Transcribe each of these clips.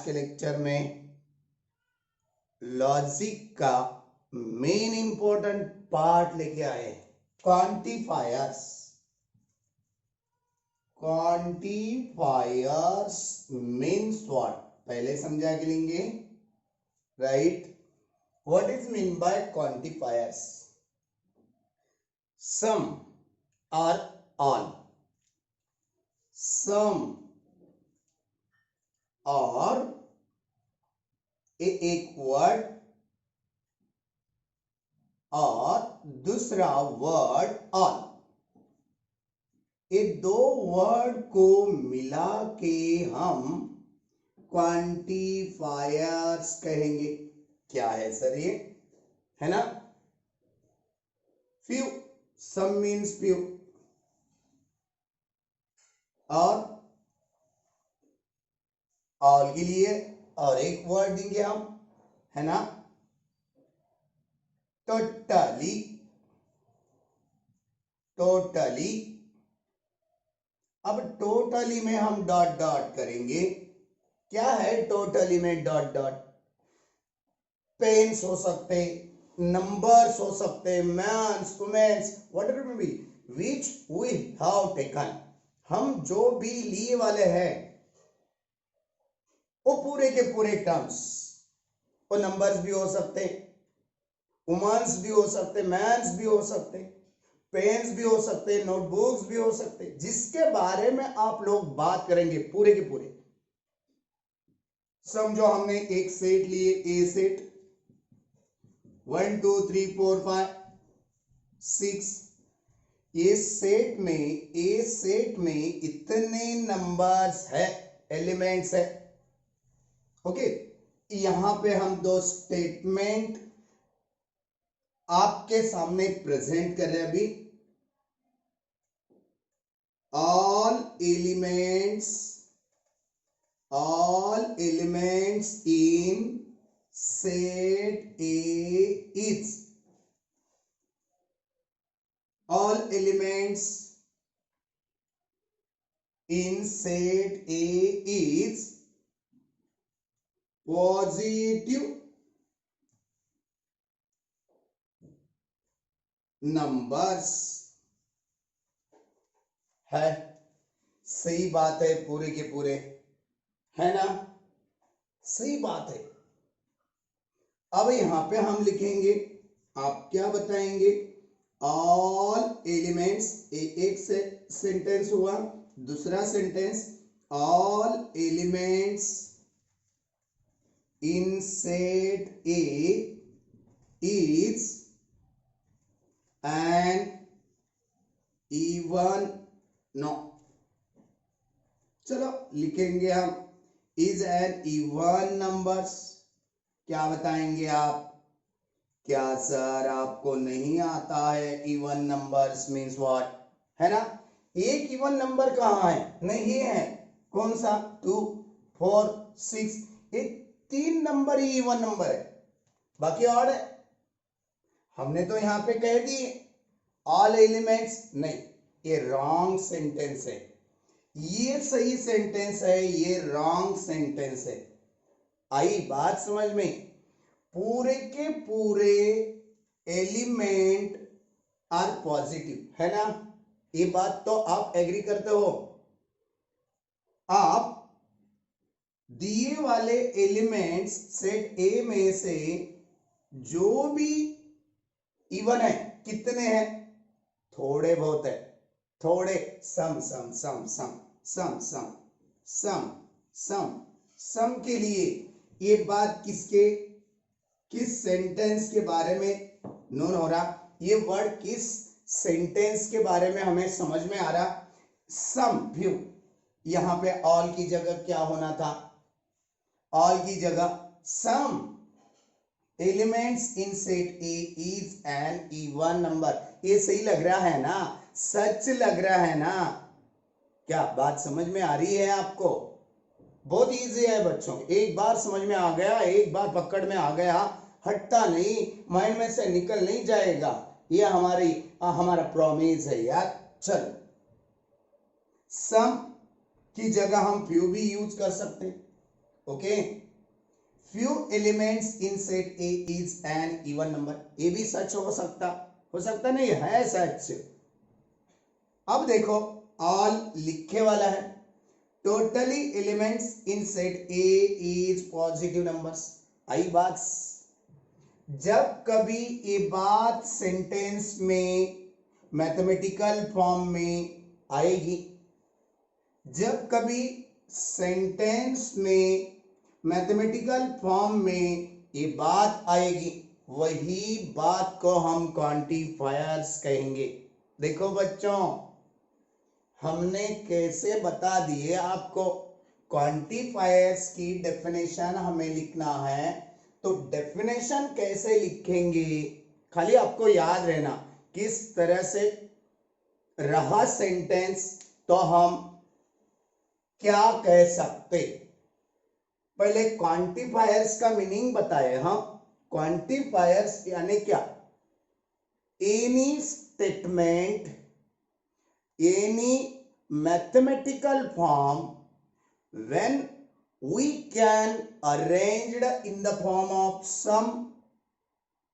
के लेक्चर में लॉजिक का मेन इंपॉर्टेंट पार्ट लेके आए, क्वांटिफायर्स। क्वांटिफायर्स मीन्स व्हाट, पहले समझा के लेंगे, right. What is mean by quantifiers? Some और ऑल, सम और एक वर्ड और दूसरा वर्ड ऑल, ये दो वर्ड को मिला के हम क्वांटिफायर्स कहेंगे। क्या है सर ये, है ना? फ्यू, सम मीन्स फ्यू, और ऑल के लिए और एक वर्ड देंगे हम, है ना? Totally, totally. अब टोटली में हम डॉट डॉट करेंगे। क्या है टोटली में डॉट डॉट? पेन्स हो सकते, नंबर्स हो सकते, mans, womens, whatever may be, which we have taken, हम जो भी लिए वाले हैं वो पूरे के पूरे टर्म्स, वो नंबर्स भी हो सकते, वुमेन्स भी हो सकते, मैन्स भी हो सकते, पेन्स भी हो सकते, नोटबुक्स भी हो सकते, जिसके बारे में आप लोग बात करेंगे पूरे के पूरे। समझो हमने एक सेट लिए, ए सेट, 1 2 3 4 5 6, ये सेट में इतने नंबर्स है, एलिमेंट्स है। ओके, यहां पे हम दो स्टेटमेंट आपके सामने प्रेजेंट कर रहे हैं अभी। all elements in set A is, all elements in set A is positive numbers, है। सही बात है, पूरे के पूरे, है ना? सही बात है। अब यहां पे हम लिखेंगे, आप क्या बताएंगे? ऑल एलिमेंट्स, एक से सेंटेंस हुआ, दूसरा sentence, all elements in set A is an even, no, चलो लिखेंगे हम, इज एन इवन नंबर्स। क्या बताएंगे आप? क्या सर आपको नहीं आता है इवन नंबर्स मीन्स व्हाट, है ना? एक इवन नंबर कहाँ है? नहीं है। कौन सा? 2 4 6, ये 3 नंबर ही इवन नंबर है, बाकी ऑड है। हमने तो यहां पे कह दिए ऑल एलिमेंट्स, नहीं, ये रॉन्ग सेंटेंस है। ये सही सेंटेंस है, ये रॉन्ग सेंटेंस है। आई बात समझ में? पूरे के पूरे एलिमेंट आर पॉजिटिव, है ना? ये बात तो आप एग्री करते हो। आप दिए वाले एलिमेंट्स सेट ए में से जो भी इवन है, कितने हैं? थोड़े बहुत है, थोड़े, सम सम सम सम सम सम सम सम सम के लिए ये बात किस सेंटेंस के बारे में नोन हो रहा? ये वर्ड किस सेंटेंस के बारे में हमें समझ में आ रहा? सम व्यू। यहां पे ऑल की जगह क्या होना था? ऑल की जगह some elements in set A is an even number. ये सही लग रहा है ना? सच लग रहा है ना? क्या बात समझ में आ रही है आपको? बहुत इजी है बच्चों, एक बार समझ में आ गया, एक बार पकड़ में आ गया, हटता नहीं, माइंड में से निकल नहीं जाएगा। ये हमारा प्रॉमिस है यार। चल, सम की जगह हम फ्यू भी यूज कर सकते हैं, okay, few elements in set A is an even number. ये भी सच हो सकता नहीं है सच। अब देखो all लिखे वाला है, totally elements in set A is positive numbers. आई बात, जब कभी ये बात सेंटेंस में मैथमेटिकल फॉर्म में आएगी, जब कभी सेंटेंस में मैथमेटिकल फॉर्म में ये बात आएगी, वही बात को हम क्वांटिफायर्स कहेंगे। देखो बच्चों, हमने कैसे बता दिए आपको, क्वांटिफायर्स की डेफिनेशन हमें लिखना है, तो डेफिनेशन कैसे लिखेंगे, खाली आपको याद रहना किस तरह से रहा सेंटेंस तो हम क्या कह सकते। पहले क्वांटिफायर्स का मीनिंग बताए हम। क्वांटिफायर्स यानी क्या, any statement, any mathematical form when we can arranged in the form of sum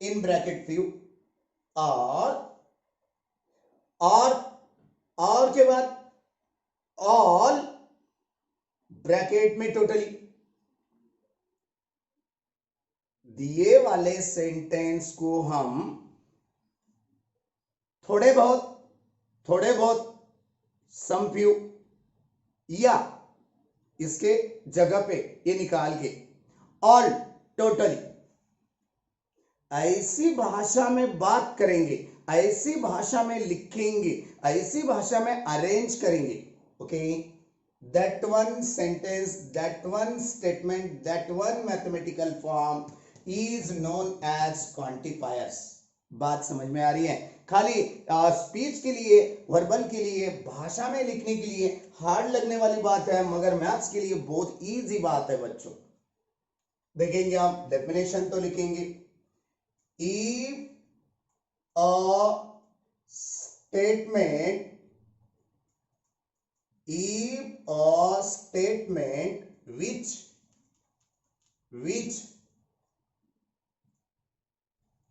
in bracket few और के बाद all ब्रैकेट में टोटली, दिए वाले सेंटेंस को हम थोड़े बहुत सम फ्यू या इसके जगह पे ये निकाल के ऑल टोटली, ऐसी भाषा में बात करेंगे, ऐसी भाषा में लिखेंगे, ऐसी भाषा में अरेंज करेंगे। Okay, that one sentence, that one statement, that one mathematical form is known as quantifiers. बात समझ में आ रही है? खाली स्पीच के लिए, वर्बल के लिए, भाषा में लिखने के लिए हार्ड लगने वाली बात है, मगर मैथ्स के लिए बहुत इजी बात है बच्चों। देखेंगे आप, डेफिनेशन तो लिखेंगे, if a statement, if a statement which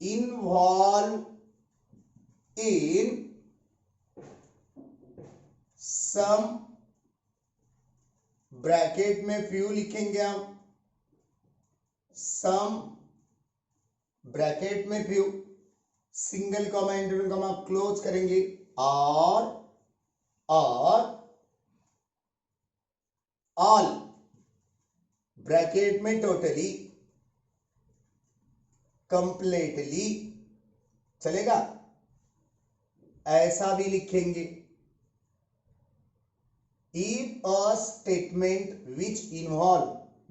involve in some bracket में फ्यू लिखेंगे हम, सम ब्रैकेट में few, single comma interval comma close करेंगे, और ऑल ब्रैकेट में टोटली, कंप्लीटली, चलेगा? ऐसा भी लिखेंगे, if a statement which involve,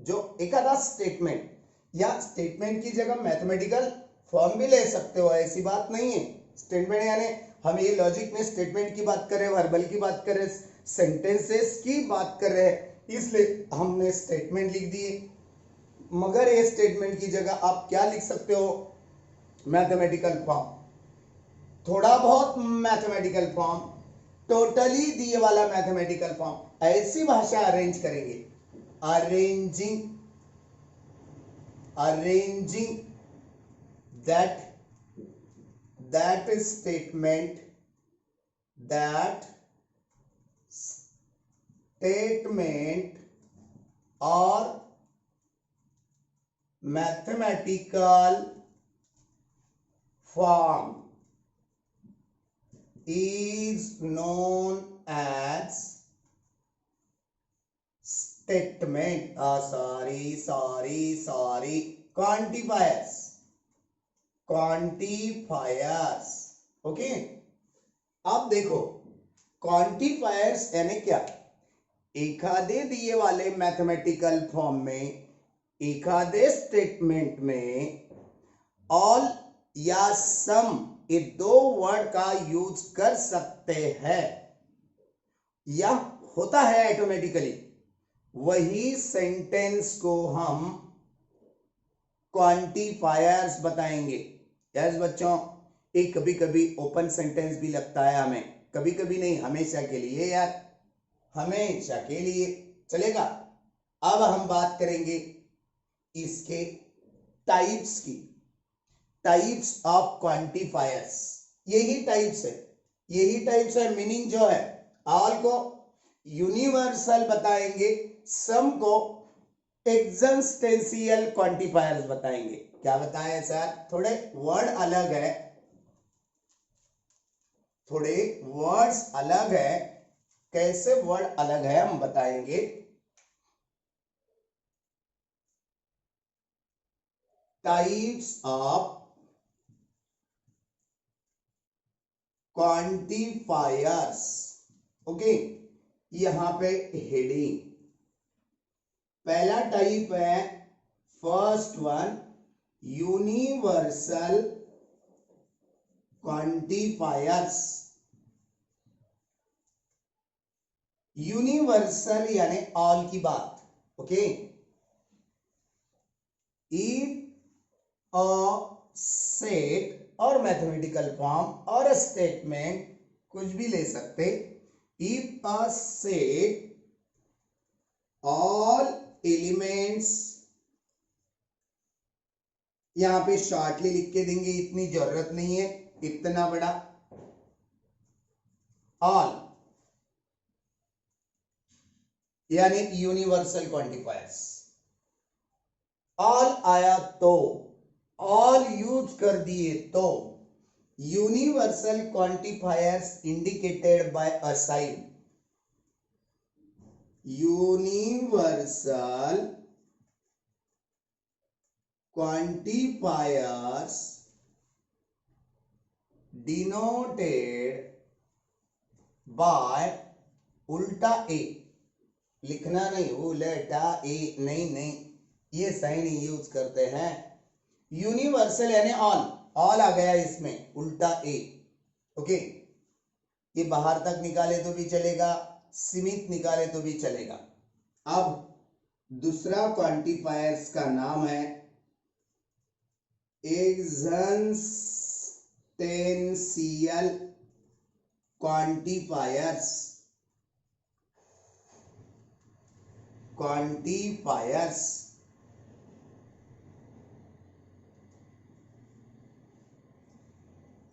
जो एक आधा स्टेटमेंट, या स्टेटमेंट की जगह मैथमेटिकल फॉर्म भी ले सकते हो, ऐसी बात नहीं है। स्टेटमेंट यानी हम ये लॉजिक में स्टेटमेंट की बात कर रहे हैं, वर्बल की बात कर रहे हैं, सेंटेंसेस की बात कर रहे हैं, इसलिए हमने स्टेटमेंट लिख दिए। मगर ये स्टेटमेंट की जगह आप क्या लिख सकते हो, मैथमेटिकल फॉर्म, थोड़ा बहुत मैथमेटिकल फॉर्म, टोटली दिए वाला मैथमेटिकल फॉर्म, ऐसी भाषा अरेंज करेंगे, arranging that statement or mathematical form is known as statement, quantifiers। Okay, अब देखो क्वांटिफायर्स यानी क्या, एखादे दिए वाले मैथमेटिकल फॉर्म में, एखादे स्टेटमेंट में ऑल या सम, ये दो वर्ड का यूज कर सकते हैं या होता है ऑटोमेटिकली, वही सेंटेंस को हम क्वांटिफायर्स बताएंगे। यस बच्चों, एक कभी कभी ओपन सेंटेंस भी लगता है हमें, कभी कभी नहीं, हमेशा के लिए यार, हमेशा के लिए, चलेगा? अब हम बात करेंगे इसके टाइप्स की, टाइप्स ऑफ क्वांटिफायर्स। यही टाइप्स है, मीनिंग जो है ऑल को यूनिवर्सल बताएंगे, सम को एक्जिस्टेंशियल क्वांटिफायर्स बताएंगे। क्या बताएं सर? थोड़े वर्ड अलग है, थोड़े वर्ड्स अलग है। कैसे वर्ड अलग है हम बताएंगे। Types of quantifiers. ओके, यहां पे हेडिंग, पहला टाइप है first one universal quantifiers. Universal यानी ऑल की बात। ओके, इफ अ सेट और मैथमेटिकल फॉर्म और स्टेटमेंट कुछ भी ले सकते। If a set all elements, यहां पे शॉर्टली लिख के देंगे, इतनी जरूरत नहीं है इतना बड़ा। ऑल यानी यूनिवर्सल क्वांटिफायर्स। ऑल आया तो, ऑल यूज कर दिए तो, universal quantifiers indicated by a sign. Universal quantifiers denoted by उल्टा ए, लिखना नहीं उल्टा ए, नहीं, ये साइन यूज करते हैं। यूनिवर्सल यानी ऑल, ऑल आ गया इसमें, उल्टा ए। ओके, ये बाहर तक निकाले तो भी चलेगा, सीमित निकाले तो भी चलेगा। अब दूसरा क्वांटिफायर्स का नाम है एक्जिस्टेंशियल क्वांटिफायर्स। क्वांटिफायर्स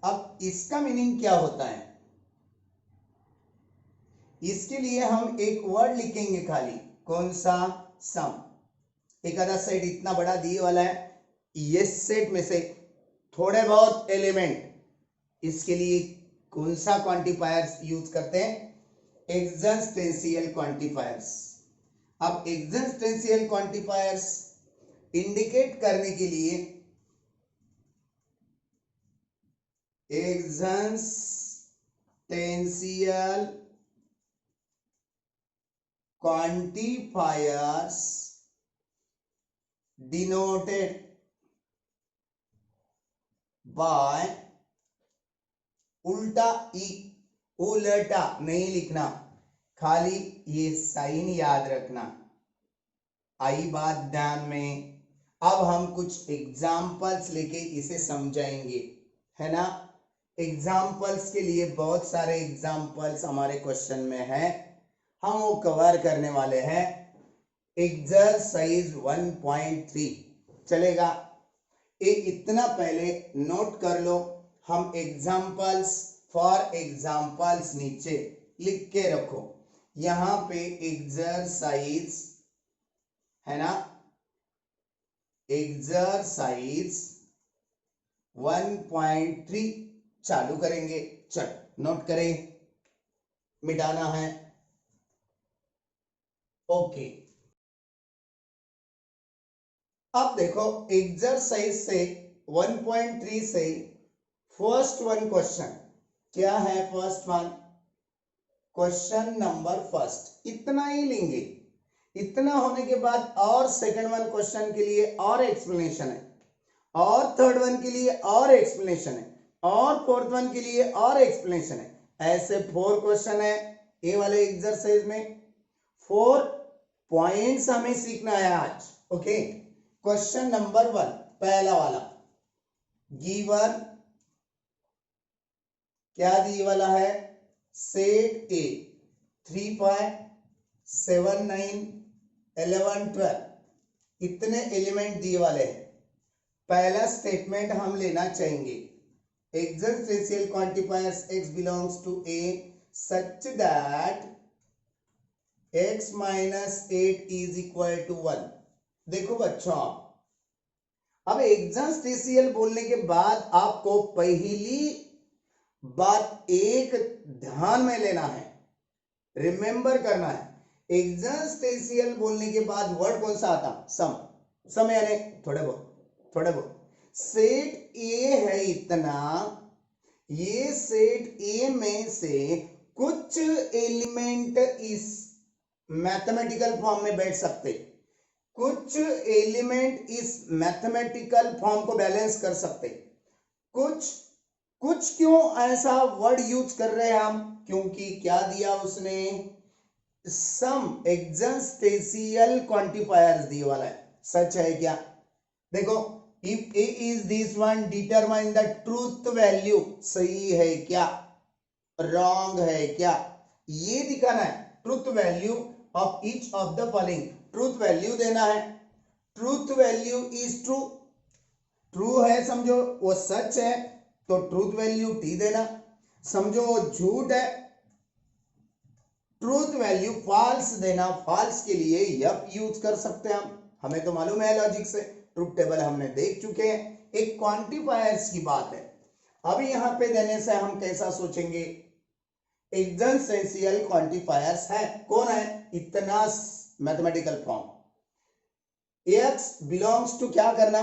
अब इसका मीनिंग क्या होता है? इसके लिए हम एक वर्ड लिखेंगे खाली, कौन सा? सम। एक आधा सेट इतना बड़ा दिए वाला है, ये सेट में से थोड़े बहुत एलिमेंट, इसके लिए कौन सा क्वांटिफायर्स यूज करते हैं? Existential quantifiers. अब एक्जिस्टेंशियल क्वांटिफायर्स इंडिकेट करने के लिए एक्जिस्टेंशियल क्वांटिफायर्स डिनोटेड बाय उल्टा ई, उल्टा नहीं लिखना, खाली ये साइन याद रखना। आई बात ध्यान में। अब हम कुछ एग्जाम्पल्स लेके इसे समझाएंगे, है ना। एग्जाम्पल्स के लिए बहुत सारे एग्जाम्पल्स हमारे क्वेश्चन में है, हम वो कवर करने वाले हैं। एक्सरसाइज 1.3 चलेगा, ये इतना पहले नोट कर लो। हम एग्जाम्पल्स फॉर एग्जाम्पल्स नीचे लिख के रखो, यहां पे एक्सरसाइज है ना, एक्सरसाइज 1.3 चालू करेंगे। चल नोट करें, मिटाना है। ओके, अब देखो एक्सरसाइज से 1.3 से फर्स्ट वन क्वेश्चन क्या है? First one question number first, इतना ही लेंगे। इतना होने के बाद और सेकंड वन क्वेश्चन के लिए और एक्सप्लेनेशन है, और थर्ड वन के लिए और एक्सप्लेनेशन है, और फोर्थ वन के लिए और एक्सप्लेनेशन है। ऐसे 4 क्वेश्चन है ए वाले एक्सरसाइज में। 4 पॉइंट्स हमें सीखना है आज। ओके, क्वेश्चन नंबर 1 पहला वाला, गिवन क्या दिए वाला है? सेट ए 3.79 11 12 इतने एलिमेंट दिए वाले हैं। पहला स्टेटमेंट हम लेना चाहेंगे, existential quantifiers x belongs to a such that x minus 8 is equal to 1। देखो बच्चों, अब एक्जिस्टेंशियल बोलने के बाद आपको पहली बात एक ध्यान में लेना है, रिमेंबर करना है। एक्जिस्टेंशियल बोलने के बाद वर्ड कौन सा आता? सम यानी थोड़े बहुत। सेट ए है इतना, ये सेट ए में से कुछ एलिमेंट इस मैथमेटिकल फॉर्म में बैठ सकते, कुछ एलिमेंट इस मैथमेटिकल फॉर्म को बैलेंस कर सकते। कुछ क्यों ऐसा वर्ड यूज कर रहे हैं हम? क्योंकि क्या दिया उसने? सम एक्जिस्टेंशियल क्वांटिफायर्स दिए वाला है। सच है क्या? देखो, if A is this one determine the truth value. सही है क्या, रॉन्ग है क्या, ये दिखाना है। Truth value of each of the following, truth value देना है। Truth value is true, true है समझो वो सच है तो ट्रूथ वैल्यू टी देना। समझो वो झूठ है, ट्रूथ वैल्यू फॉल्स देना। फॉल्स के लिए यप यूज कर सकते हैं हम, हमें तो मालूम है लॉजिक से, ट्रूथ टेबल हमने देख चुके हैं। एक क्वांटिफायर्स की बात है। अब यहां पे देने से हम कैसा सोचेंगे? एक्जिस्टेंशियल क्वांटिफायर्स है, कौन है? इतना mathematical form. x belongs to क्या करना?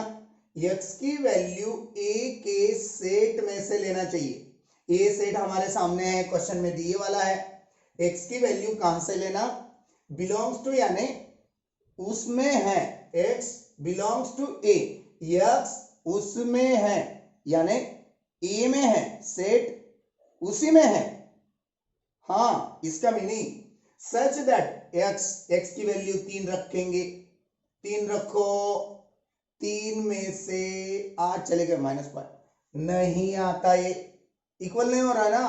x की वैल्यू a के सेट में से लेना चाहिए। a सेट हमारे सामने है, क्वेश्चन में दिए वाला है। x की वैल्यू कहां से लेना? बिलोंग्स टू यानी उसमें है, x belongs to a, x उसमें है यानी a में है, सेट उसी में है। हाँ, इसका मीनिंग सच दैट x की वैल्यू 3 रखेंगे। 3 रखो, 3 में से 8 चले गए, -5 नहीं आता, ये इक्वल नहीं हो रहा ना।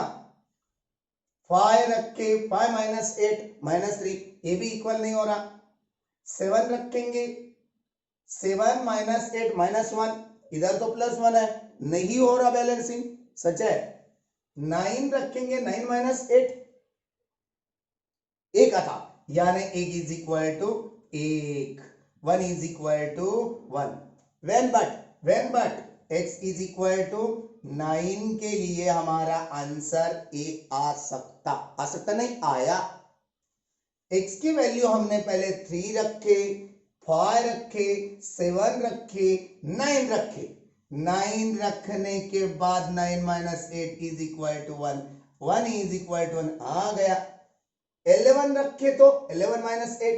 5 रखे, 5 माइनस 8 -3, ये भी इक्वल नहीं हो रहा। 7 रखेंगे, 7 माइनस 8 -1, इधर तो +1 है, नहीं हो रहा बैलेंसिंग, सच है। 9 रखेंगे, 9 माइनस 8 एक आता, यानी 1 is equal to 1, 1 is equal to 1। when but x is equal to 9 के लिए हमारा आंसर ए आ सकता नहीं आया। x की वैल्यू हमने पहले 3 रखे, 5 रखे, 7 रखे, 9 रखे। 9 रखने के बाद 9 minus 8 is equal to 1, 1 is equal to 1 आ गया। 11 रखे तो 11 माइनस 8,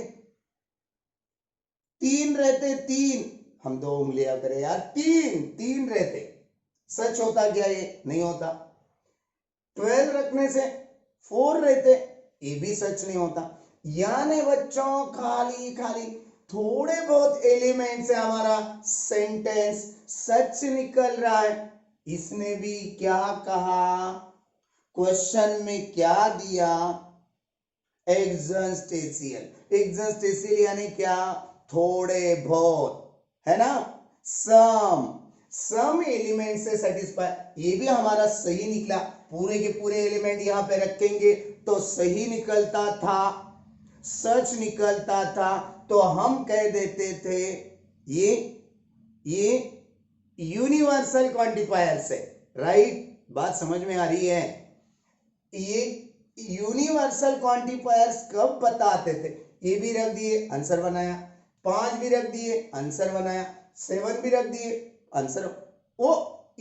3 रहते, 3 हम 2 उंगलियां करें यार, 3 रहते, सच होता क्या? ये नहीं होता। 12 रखने से 4 रहते, ये भी सच नहीं होता। यानी बच्चों खाली थोड़े बहुत एलिमेंट से हमारा सेंटेंस सच निकल रहा है। इसने भी क्या कहा? क्वेश्चन में क्या दिया? एक्जिस्टेंशियल यानी क्या? थोड़े बहुत, है ना। सम एलिमेंट से सेटिस्फाई, ये भी हमारा सही निकला। पूरे के पूरे एलिमेंट यहां पे रखेंगे तो सही निकलता था, सच निकलता था, तो हम कह देते थे ये यूनिवर्सल क्वांटिफायर से। राइट, बात समझ में आ रही है? ये यूनिवर्सल क्वांटिफायर्स कब बताते थे? ये भी रख दिए, आंसर बनाया। 5 भी रख दिए, आंसर बनाया। 7 भी रख दिए, आंसर, वो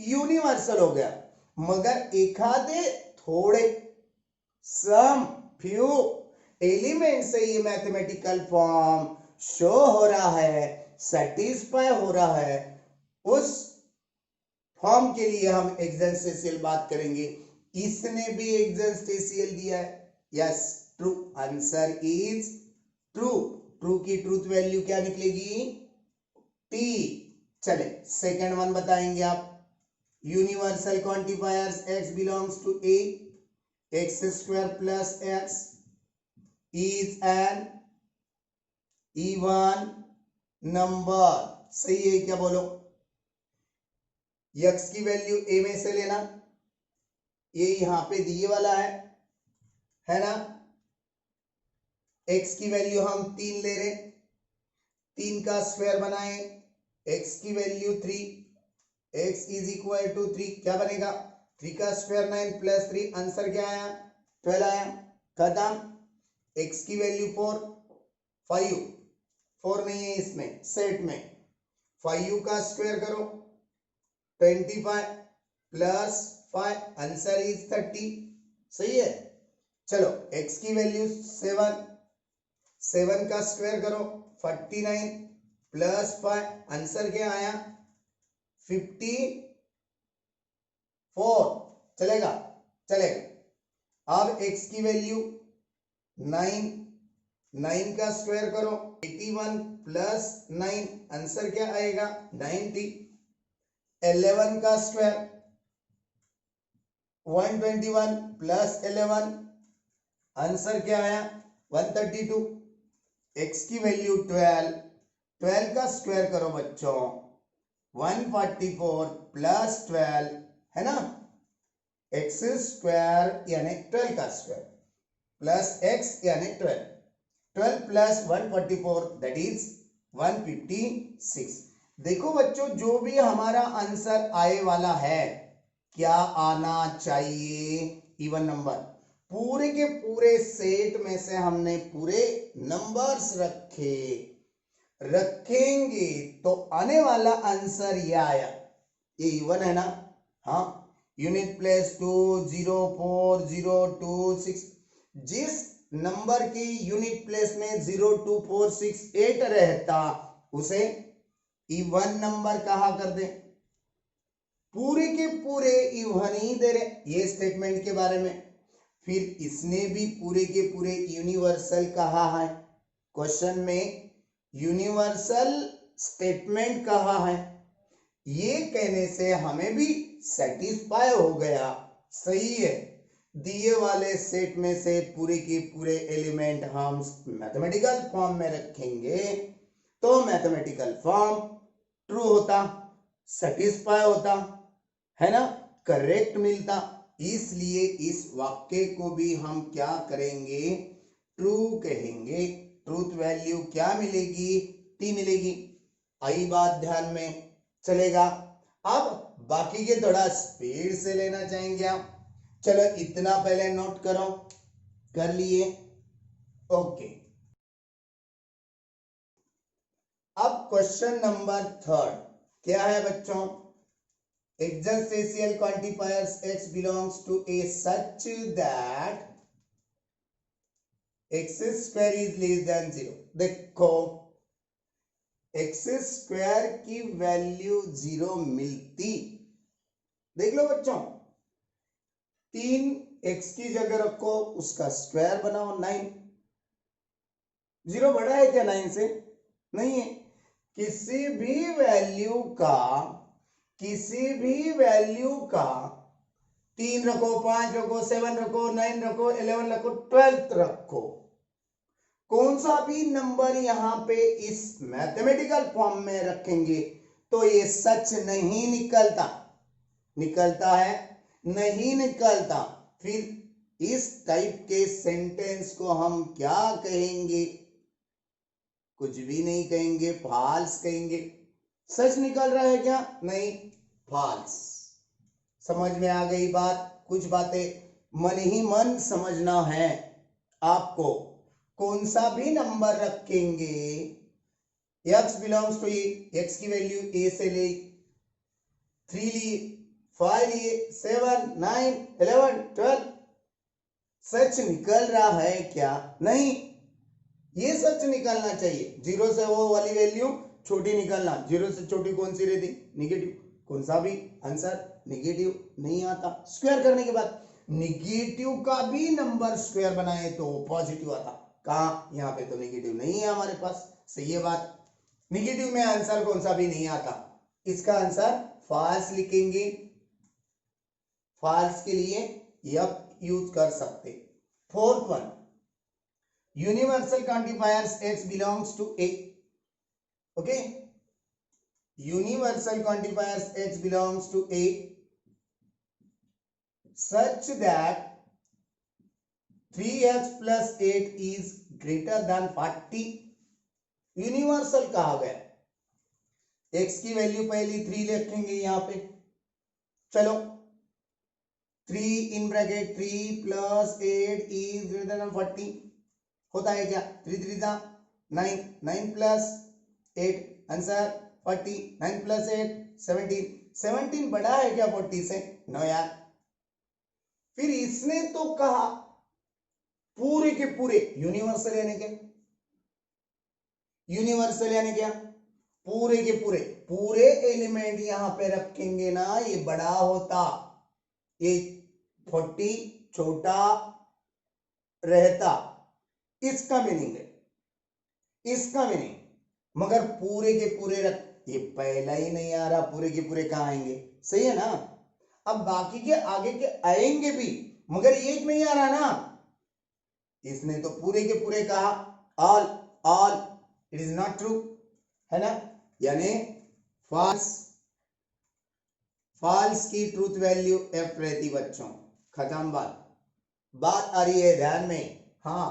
यूनिवर्सल हो गया। मगर एक आधे थोड़े सम फ्यू एलिमेंट से ये मैथमेटिकल फॉर्म शो हो रहा है, सेटिस्फाई हो रहा है, उस फॉर्म के लिए हम एक्जिस्टेंशियल बात करेंगे। इसने भी एक्जिस्टेंशियल दिया है, yes true, answer is true. True की ट्रूथ वैल्यू क्या निकलेगी? टी। चले सेकेंड वन बताएंगे आप। Universal quantifiers x belongs to a, x² plus x is an even number. सही है क्या बोलो? यक्स की वैल्यू ए में से लेना, ये यहां पे दिए वाला है ना। एक्स की वैल्यू हम 3 ले रहे, 3 का स्क्वायर बनाए, एक्स की value 3, x is equal to 3, क्या बनेगा 3 का स्क्वायर 9 प्लस 3, आंसर क्या आया 12 आया। खत्म। x की वैल्यू 4, 4 नहीं है इसमें सेट में, 5 का स्क्वायर करो 25 प्लस 5, आंसर इज 30। सही है। चलो x की वैल्यू 7, 7 का स्क्वायर करो 49 प्लस 5, आंसर क्या आया 54। चलेगा चलेगा। अब x की वैल्यू 9, 9 का स्क्वायर करो 81 प्लस 9, आंसर क्या आएगा 90। 11 का स्क्वायर 121 प्लस 11, आंसर क्या आया 132। x की वैल्यू 12, 12 का स्क्वायर करो बच्चों 144 प्लस 12 है ना, एक्स स्क्वायर यानी 12 का स्क्वायर प्लस एक्स यानी 12, 12 प्लस 144 दैट इज 156। देखो बच्चों जो भी हमारा आंसर आए वाला है क्या आना चाहिए इवन नंबर। पूरे के पूरे सेट में से हमने पूरे नंबर्स रखेंगे तो आने वाला आंसर ये आया, ये इवन है ना। हाँ, यूनिट प्लेस 2 0 4 0 2 6, जिस नंबर की यूनिट प्लेस में 0 2 4 6 8 रहता उसे इवन नंबर कहा कर दे। पूरे के पूरे इवन ही दे रहे ये स्टेटमेंट के बारे में। फिर इसने भी पूरे के पूरे यूनिवर्सल कहा है, क्वेश्चन में यूनिवर्सल स्टेटमेंट कहा है, ये कहने से हमें भी सेटिस्फाई हो गया। सही है। दिए वाले सेट में से पूरे के पूरे एलिमेंट हम मैथमेटिकल फॉर्म में रखेंगे तो मैथमेटिकल फॉर्म ट्रू होता, सेटिस्फाई होता है ना, करेक्ट मिलता। इसलिए इस वाक्य को भी हम क्या करेंगे ट्रू कहेंगे। ट्रूथ वैल्यू क्या मिलेगी टी मिलेगी। आई बात ध्यान में चलेगा। अब बाकी के थोड़ा स्पीड से लेना चाहेंगे आप। चलो इतना पहले नोट करो, कर लिए ओके। अब क्वेश्चन नंबर 3 क्या है बच्चों, existential quantifiers x belongs to a such that x square is less than 0। देखो x स्क्वायर की वैल्यू 0 मिलती, देख लो बच्चों 3 x की जगह रखो उसका स्क्वायर बनाओ 9, 0 बड़ा है क्या 9 से? नहीं है। किसी भी वैल्यू का 3 रखो 5 रखो 7 रखो 9 रखो 11 रखो 12 रखो, कौन सा भी नंबर यहां पे इस मैथमेटिकल फॉर्म में रखेंगे तो ये सच नहीं निकलता है नहीं निकलता। फिर इस टाइप के सेंटेंस को हम क्या कहेंगे? कुछ भी नहीं कहेंगे, फॉल्स कहेंगे। सच निकल रहा है क्या? नहीं, फॉल्स। समझ में आ गई बात? कुछ बातें मन ही मन समझना है आपको। कौन सा भी नंबर रखेंगे, x बिलोंग्स टू x की वैल्यू a से ले 3 लिए 5 लिए 7 9 11 12, सच निकल रहा है क्या? नहीं, ये सच निकलना चाहिए। 0 से वो वाली वैल्यू छोटी निकलना, 0 से छोटी कौन सी रहती? निगेटिव। कौन सा भी आंसर निगेटिव नहीं आता। स्क्वायर करने के बाद निगेटिव का भी नंबर स्क्वायर बनाए तो पॉजिटिव आता। कहा? यहाँ पे तो निगेटिव नहीं है हमारे पास। सही है बात, निगेटिव में आंसर कौन सा भी नहीं आता। इसका आंसर फॉल्स लिखेंगे। फॉल्स के लिए यह यूज कर सकते। 4th one, universal quantifiers x belongs to a, okay, universal quantifiers x belongs to a such that 3x plus 8 is greater than 40। Universal कहा गया, x की वैल्यू पहली 3 रखेंगे यहां पे, चलो 3 in bracket 3 plus 8 is greater then 40 होता है क्या, 3 3 जा 9, 9 प्लस 8 आंसर 40, 9 प्लस 8 17, 17 बड़ा है क्या 40 से, नो यार। फिर इसने तो कहा पूरे के पूरे यूनिवर्सल यानी क्या, यूनिवर्सल यानी क्या, पूरे के पूरे, पूरे एलिमेंट यहां पे रखेंगे ना, ये बड़ा होता, ये 40 छोटा रहता, इसका मीनिंग है, इसका मीनिंग। मगर पूरे के पूरे रख, ये पहला ही नहीं आ रहा, पूरे के पूरे कहां आएंगे, सही है ना। अब बाकी के आगे के आएंगे भी, मगर एक नहीं आ रहा ना, इसने तो पूरे के पूरे कहा, all all, it is not true, है ना, यानी फॉल्स, फॉल्स की ट्रूथ वैल्यू एफ रहती बच्चों, खत्म बात। बात आ रही है ध्यान में, हाँ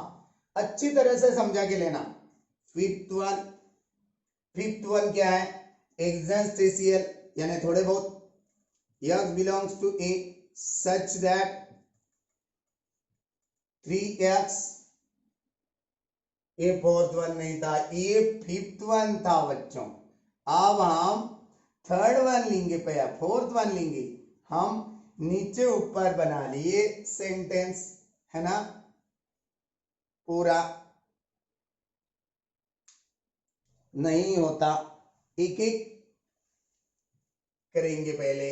अच्छी तरह से समझा के लेना। फिफ्थ वन क्या है, एक्जिस्टेंशियल यानी थोड़े बहुत, x belongs to a such that 3x, ये फोर्थ वन नहीं था, ये फिफ्थ वन था बच्चों। अब हम थर्ड वन लेंगे, पहला फोर्थ वन लेंगे, हम नीचे ऊपर बना लिए सेंटेंस, है ना, पूरा नहीं होता, एक एक करेंगे पहले।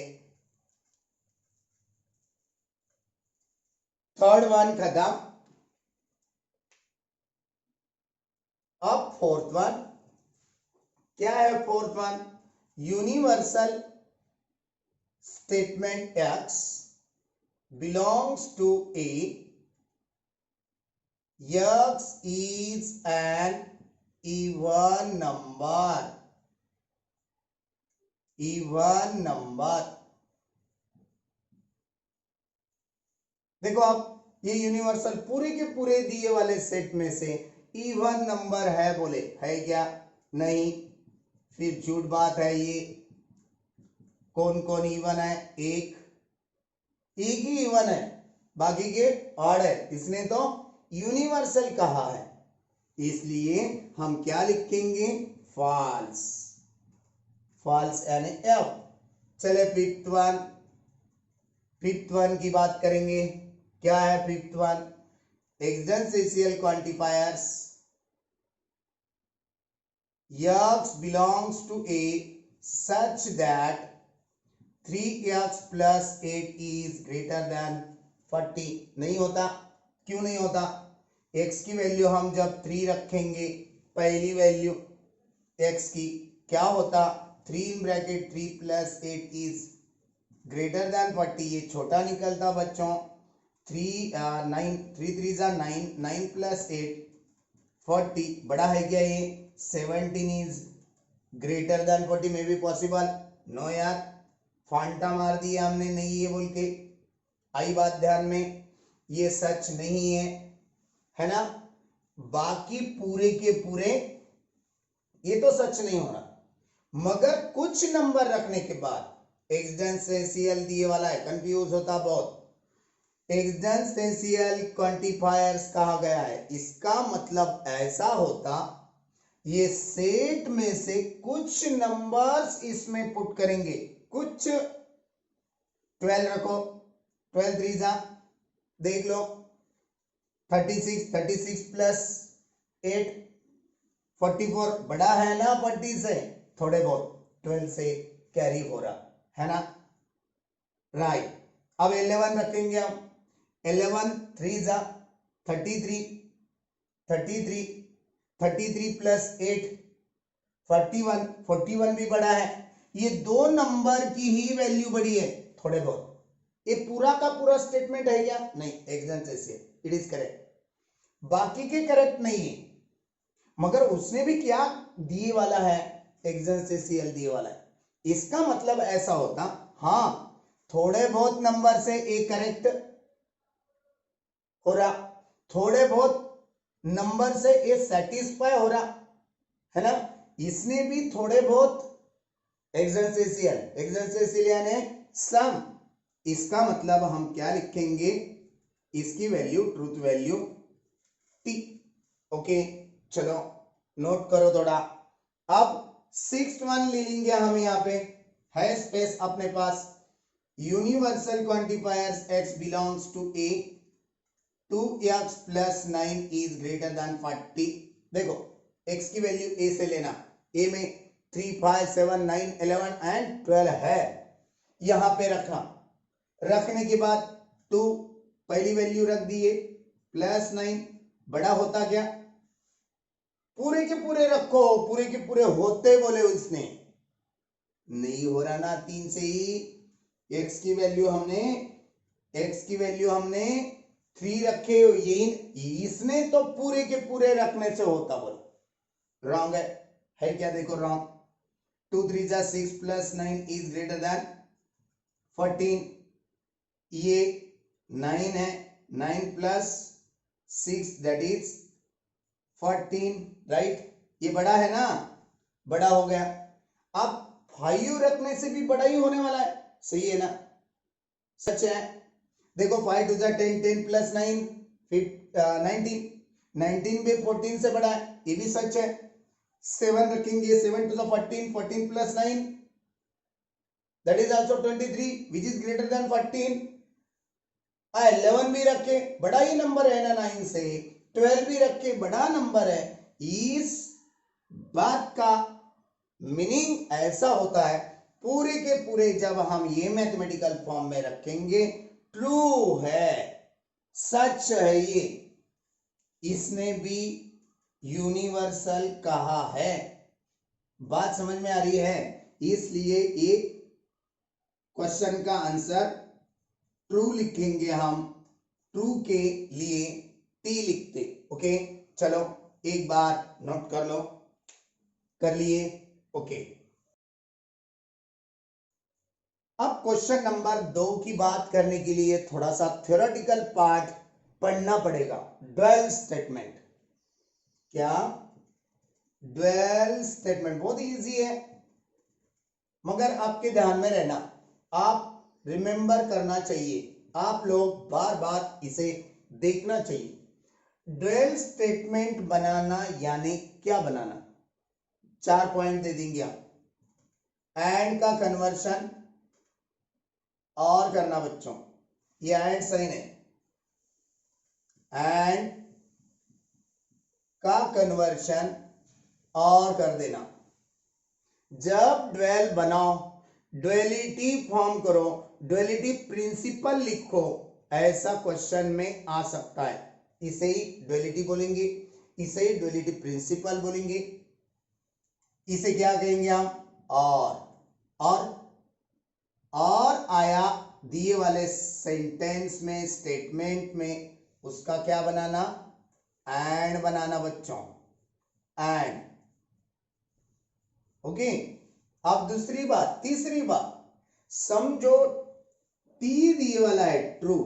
थर्ड वन खत्म, अब फोर्थ वन क्या है, fourth one universal statement x belongs to a, x is an even number, even number। देखो आप, ये यूनिवर्सल पूरे के पूरे दिए वाले सेट में से इवन नंबर है बोले, है क्या, नहीं, फिर झूठ बात है। ये कौन कौन इवन है, एक ही इवन है, बाकी के ऑड है, इसने तो यूनिवर्सल कहा है, इसलिए हम क्या लिखेंगे, फॉल्स, फॉल्स यानी एफ। चले फिफ्थ वन की बात करेंगे, क्या है fifth one, existential quantifiers x belongs to a such that 3x plus 8 is greater than 40। नहीं होता, क्यों नहीं होता, x की वैल्यू हम जब 3 रखेंगे, पहली वैल्यू x की क्या होता, 3 in bracket 3 plus 8 is greater than 40, ये छोटा निकलता बच्चों, 9 3 3 जा 9, 9 plus 8 40 बड़ा है क्या, ये 17 is greater than 40 में भी पॉसिबल, नो यार, फांटा मार दिया हमने, नहीं ये बोल के, आई बात ध्यान में, ये सच नहीं है ना। बाकी पूरे के पूरे ये तो सच नहीं हो रहा, मगर कुछ नंबर रखने के बाद एक्जिस्टेंशियल दिए वाला है, कंफ्यूज होता बहुत, एक्जिस्टेंशियल क्वांटिफायर्स कहा गया है, इसका मतलब ऐसा होता, ये सेट में से कुछ नंबर्स इसमें पुट करेंगे, कुछ 12 रखो, 12 3 जा देख लो 36, 36 प्लस 8 44 बड़ा है ना 40 से, थोड़े बहुत 12 से कैरी हो रहा है ना, राइट। अब 11 रखेंगे हम, 11 3 जा 33, 33 33 प्लस 8 41, 41 भी बड़ा है, ये दो नंबर की ही वैल्यू बड़ी है थोड़े बहुत। ये पूरा का पूरा स्टेटमेंट है क्या, नहीं, एक्जिस्टेंशियल, इट इज करेक्ट। बाकी के करेक्ट नहीं है, मगर उसने भी क्या दिए वाला है, एक्जेंसेसियल दिए वाला है। इसका मतलब ऐसा होता, हाँ थोड़े बहुत नंबर से ए करेक्ट हो रहा, थोड़े बहुत नंबर से ए सेटिस्फाई हो रहा है ना। इसने भी थोड़े बहुत एक्जेंसेसियल यानी सम। इसका मतलब हम क्या लिखेंगे, इसकी value truth value T. Okay चलो नोट करो थोड़ा। अब 6th वन ले लेंगे हम, यहाँ पे है स्पेस अपने पास। Universal quantifiers x belongs to a, 2x plus 9 is greater than 40। देखो x की वैल्यू a से लेना, a में 3, 5, 7, 9, 11 एंड 12 है, यहां पे रखा। रखने के बाद 2 पहली वैल्यू रख दिए, प्लस 9 बड़ा होता गया, पूरे के पूरे रखो, पूरे के पूरे होते बोले उसने, नहीं हो रहा ना 3 से ही। x की वैल्यू हमने 3 रखे, यही इसने तो पूरे के पूरे रखने से होता बोलो, रॉन्ग है क्या, देखो रॉन्ग। 2 3 जा 6 प्लस 9 इज ग्रेटर देन 14, ये 9 है, 9 प्लस 6 दैट इज 14, राइट। ये बड़ा है ना, बड़ा हो गया। अब 5 रखने से भी बड़ा ही होने वाला है, सही है ना, सच है। देखो 5 2 10, 10 प्लस 9 19, 19 भी 14 से बड़ा है, ये भी सच है। 7 रखेंगे, 7 2 14, 14 plus 9 that is also 23 which is greater than 14। 11 भी रखे, बड़ा ही नंबर है ना 9 से। 12 भी रखे, बड़ा नंबर है। इस बात का मीनिंग ऐसा होता है, पूरे के पूरे जब हम ये मैथमेटिकल फॉर्म में रखेंगे, ट्रू है, सच है ये, इसने भी यूनिवर्सल कहा है। बात समझ में आ रही है, इसलिए ये क्वेश्चन का आंसर ट्रू लिखेंगे हम, ट्रू के लिए टी लिखते। ओके चलो एक बार नोट कर लो, कर लिए, ओके। अब क्वेश्चन नंबर 2 की बात करने के लिए थोड़ा सा थ्योरेटिकल पार्ट पढ़ना पड़ेगा। ड्वेल स्टेटमेंट, क्या ड्वेल स्टेटमेंट बहुत इजी है, मगर आपके ध्यान में रहना, आप रिमेंबर करना चाहिए, आप लोग बार बार इसे देखना चाहिए। ड्वेल स्टेटमेंट बनाना यानी क्या बनाना, 4 पॉइंट दे देंगे आप। एंड का कन्वर्शन और करना बच्चों, ये एंड साइन है, एंड का कन्वर्शन और कर देना। जब ड्वेल बनाओ, ड्वेलिटी फॉर्म करो, ड्वेलिटी प्रिंसिपल लिखो, ऐसा क्वेश्चन में आ सकता है। इसे ही ड्वेलिटी बोलेंगे, इसे ही ड्वेलिटी प्रिंसिपल बोलेंगे, इसे क्या कहेंगे हम, और आया दिए वाले सेंटेंस में, स्टेटमेंट में, उसका क्या बनाना, एंड बनाना बच्चों, एंड। ओके अब दूसरी बात, तीसरी बात, समझो टी दिए वाला है true,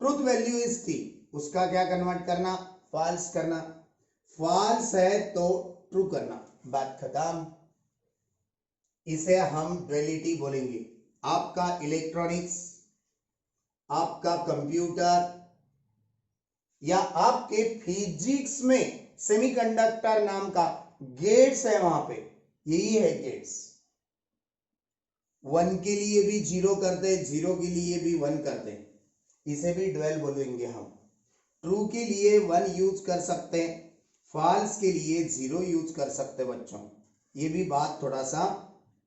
truth value is T, उसका क्या कन्वर्ट करना, फॉल्स करना, फॉल्स है तो ट्रू करना, बात खत्म। इसे हम ड्वेलिटी बोलेंगे। आपका इलेक्ट्रॉनिक्स, आपका कंप्यूटर या आपके फिजिक्स में सेमीकंडक्टर नाम का गेट्स है, वहां पे यही है गेट्स। 1 के लिए भी 0 करते, 0 के लिए भी 1 करते, इसे भी ड्वेल बोलेंगे हम। ट्रू के लिए 1 यूज कर सकते हैं, फॉल्स के लिए 0 यूज कर सकते बच्चों। ये भी बात थोड़ा सा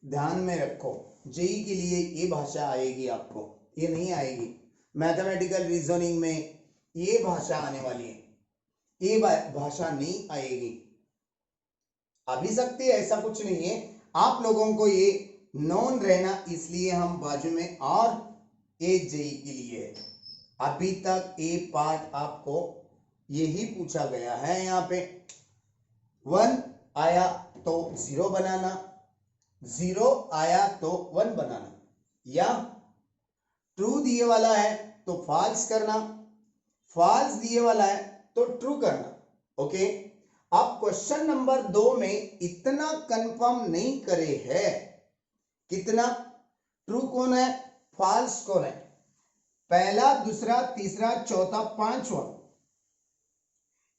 ध्यान में रखो, जेई के लिए ये भाषा आएगी आपको, ये नहीं आएगी। मैथमेटिकल रीजनिंग में ये भाषा आने वाली है, ये भाषा नहीं आएगी। आ भी सकती है, ऐसा कुछ नहीं है, आप लोगों को ये नॉन रहना, इसलिए हम बाजू में और ए जेई के लिए है। अभी तक ए पार्ट आपको यही पूछा गया है यहाँ पे। 1 आया तो 0 बनाना, 0 आया तो 1 बनाना, या ट्रू दिए वाला है तो फॉल्स करना, फॉल्स दिए वाला है तो ट्रू करना। ओके, अब क्वेश्चन नंबर 2 में इतना कंफर्म नहीं करे है, कितना, ट्रू कौन है, फॉल्स कौन है, पहला, दूसरा, तीसरा, चौथा, पांचवा,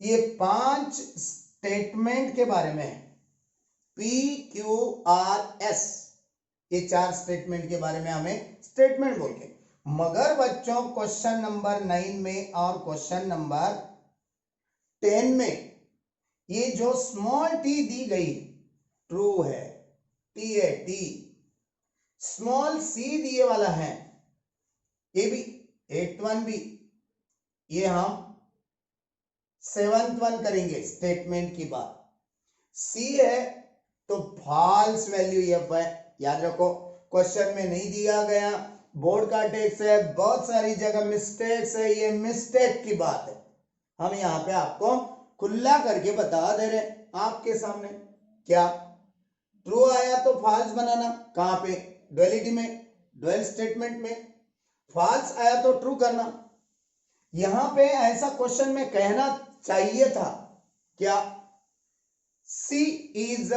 ये 5 स्टेटमेंट के बारे में है। PQRS, ये 4 स्टेटमेंट के बारे में हमें स्टेटमेंट बोल के। मगर बच्चों क्वेश्चन नंबर 9 में और क्वेश्चन नंबर 10 में ये जो स्मॉल टी दी गई ट्रू है, टी है, टी। स्मॉल सी दिए वाला है, ये भी 8th वन भी, ये हम 7th वन करेंगे स्टेटमेंट की बात। सी है तो फॉल्स वैल्यू एफ है, याद रखो, क्वेश्चन में नहीं दिया गया, बोर्ड का टेक्स्ट है, बहुत सारी जगह मिस्टेक्स है, ये मिस्टेक की बात है। हम यहाँ पे आपको खुला करके बता दे रहे आपके सामने। क्या ट्रू आया तो फॉल्स बनाना, कहां पे, डुअलिटी में, डुअल स्टेटमेंट में। फॉल्स आया तो ट्रू करना। यहां पे ऐसा क्वेश्चन में कहना चाहिए था, क्या C is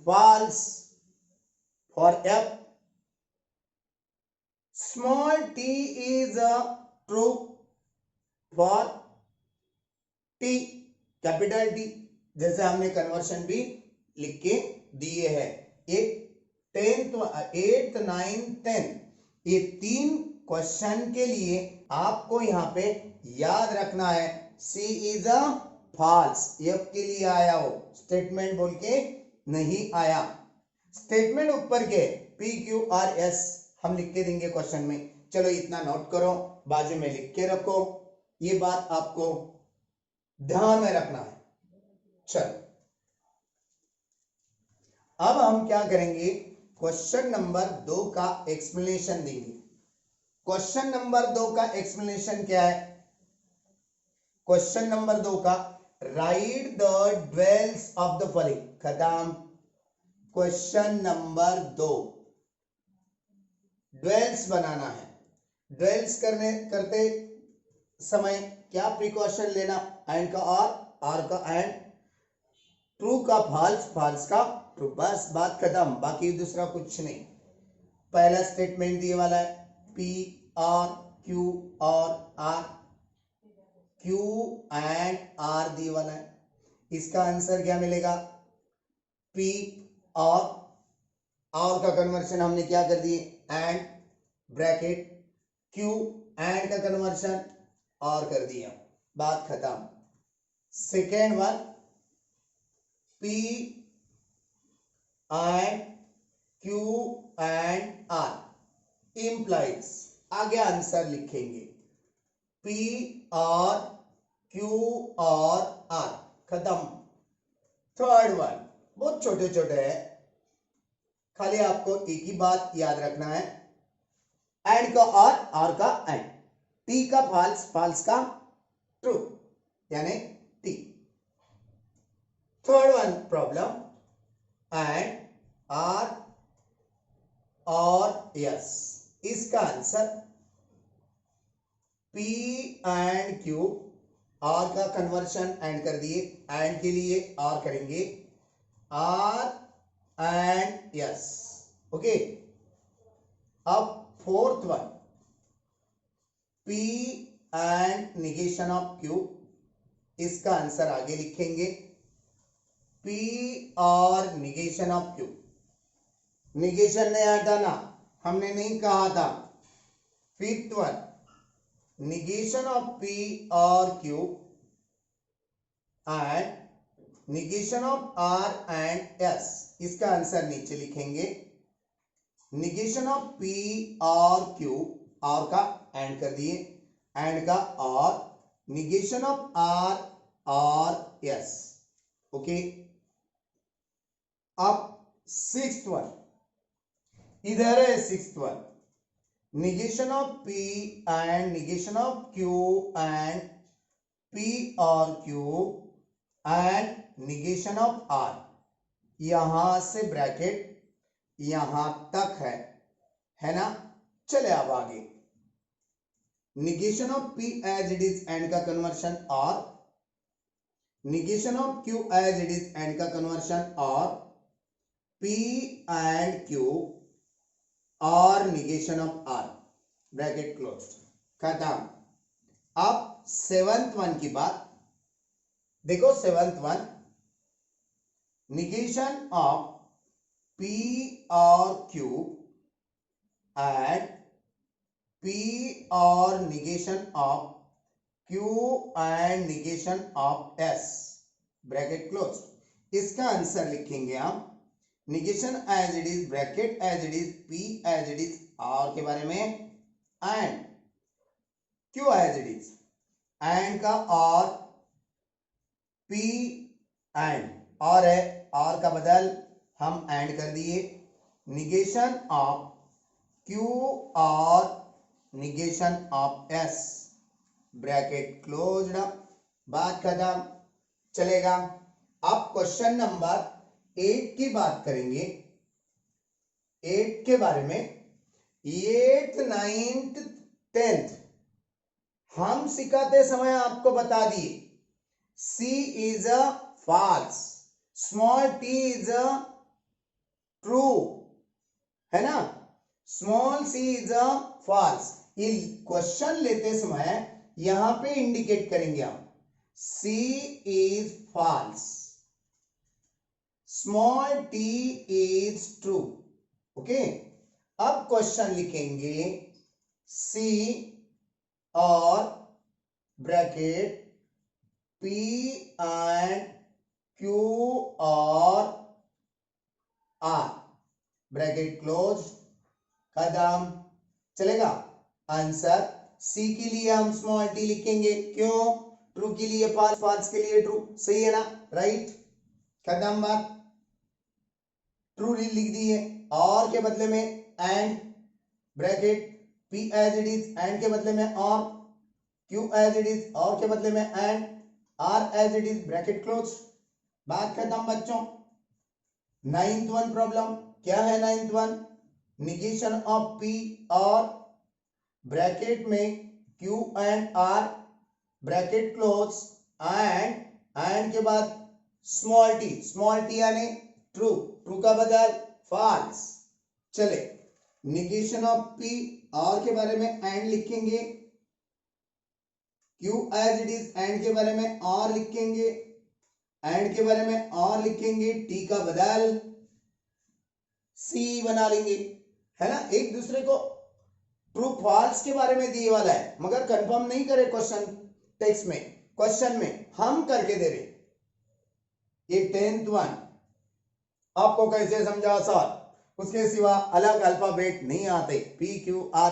false for F, small T is true for T, capital T, जैसे हमने कन्वर्शन भी लिख के दिए हैं। एक 10th, 8th, 9th, 10th, ये 3 क्वेश्चन के लिए आपको यहाँ पे याद रखना है, सी इज अ फॉल्स, एफ के लिए आया हो, स्टेटमेंट बोल के नहीं आया। स्टेटमेंट ऊपर के PQRS हम लिख के देंगे क्वेश्चन में। चलो इतना नोट करो, बाजू में लिख के रखो, ये बात आपको ध्यान में रखना है। चलो अब हम क्या करेंगे, क्वेश्चन नंबर 2 का एक्सप्लेनेशन देंगे। क्वेश्चन नंबर 2 का एक्सप्लेनेशन क्या है, क्वेश्चन नंबर 2 का, right the dwells of the following, खत्म। क्वेश्चन नंबर 2 ड्वेल्स बनाना है। ड्वेल्स करते समय क्या प्रिकॉशन लेना, एंड का और का एंड, ट्रू का फॉल्स, फॉल्स का ट्रू, बस बात खत्म, बाकी दूसरा कुछ नहीं। पहला स्टेटमेंट दिए वाला है P और Q और R, Q एंड R दिए वाला है, इसका आंसर क्या मिलेगा, P और का कन्वर्शन हमने क्या कर दिए, एंड ब्रैकेट, Q एंड का कन्वर्शन और कर दिया, बात खत्म। Second one, P and Q and R implies, आगे आंसर लिखेंगे P और Q और R, खत्म। थर्ड वन बहुत छोटे छोटे है, खाली आपको एक ही बात याद रखना है, एंड का और का एंड, T का फॉल्स, फॉल्स का ट्रू, यानी T। Third one problem, and R और यस, इसका answer P and Q, R का कन्वर्शन एंड कर दिए, एंड के लिए R करेंगे, R एंड यस, ओके। अब fourth one, P and negation of Q, इसका आंसर आगे लिखेंगे, P और निगेशन ऑफ Q, निगेशन नहीं आता ना, हमने नहीं कहा था। Fifth one, negation of P और Q and negation of R and S, इसका आंसर नीचे लिखेंगे, निगेशन ऑफ P और Q, और का एंड कर दिए, एंड का और, निगेशन ऑफ R और S, ओके। अब सिक्स्थ वन, इधर है sixth one, negation of P and negation of Q and P और Q and negation of R, यहां से ब्रैकेट यहां तक है ना। चले अब आगे, negation of P as it is and का conversion R, negation of Q as it is and का conversion R, P and Q और negation of R, bracket close, खत्म। अब सेवंथ वन की बात देखो, seventh one, negation of P और Q and P और negation of Q and negation of S, bracket close. इसका आंसर लिखेंगे हम, negation as it is, bracket as it is, P as it is, R के बारे में, and Q as it is, and का और P and और है, और का बदल हम एंड कर दिए, निगेशन ऑफ Q और negation of S, bracket closed, बात खत्म। चलेगा। अब क्वेश्चन नंबर 8 की बात करेंगे। 8 के बारे में, 8th 9th 10th हम सिखाते समय आपको बता दिए, C is a false, small t is a true, है ना, small c is a false. ये क्वेश्चन लेते समय यहां पे इंडिकेट करेंगे हम, C is false, small t is true, okay. अब क्वेश्चन लिखेंगे C और ब्रैकेट P एंड Q और R, ब्रैकेट क्लोज, खत्म। चलेगा। आंसर C के लिए हम स्मॉल t लिखेंगे, क्यों, ट्रू के लिए फॉल्स, फॉल्स के लिए ट्रू, सही है ना, राइट, खत्म बात। ट्रू लिख दिए, और के बदले में and, bracket P as it is, and के बदले में और, Q एज इट इज, और के बदले में and, R as it is, bracket close, बात खत्म बच्चों। 9th वन प्रॉब्लम क्या है, 9th one, negation of P और ब्रैकेट में Q and R, bracket close, and के बाद स्मॉल t यानी ट्रू, ट्रू का बदल फॉल्स। चले, निगेशन ऑफ P और के बारे में एंड लिखेंगे, Q as it is, and के बारे में और लिखेंगे, एंड के बारे में और लिखेंगे, T का बदल C बना लेंगे, है ना। एक दूसरे को ट्रू फॉल्स के बारे में दिए वाला है, मगर कंफर्म नहीं करे क्वेश्चन टेक्स्ट में, क्वेश्चन में हम करके दे रहे। ये 10th वन आपको कैसे समझा सर, उसके सिवा अलग अल्फाबेट नहीं आते, P Q R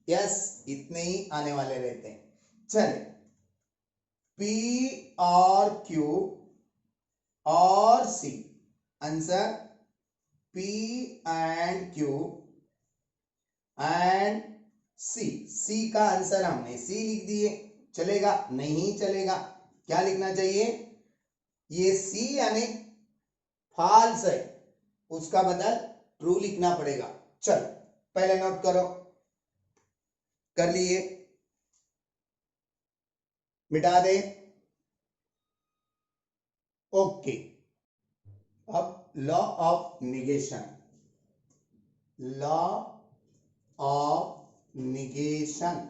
S इतने ही आने वाले रहते हैं। चले, P और Q और C, answer P and Q and C का आंसर हमने C लिख दिए, चलेगा, नहीं चलेगा, क्या लिखना चाहिए, ये C यानी फॉल्स है, उसका बदल ट्रू लिखना पड़ेगा। चलो पहले नोट करो, कर लिए, मिटा दे, ओके। अब law of negation, law of negation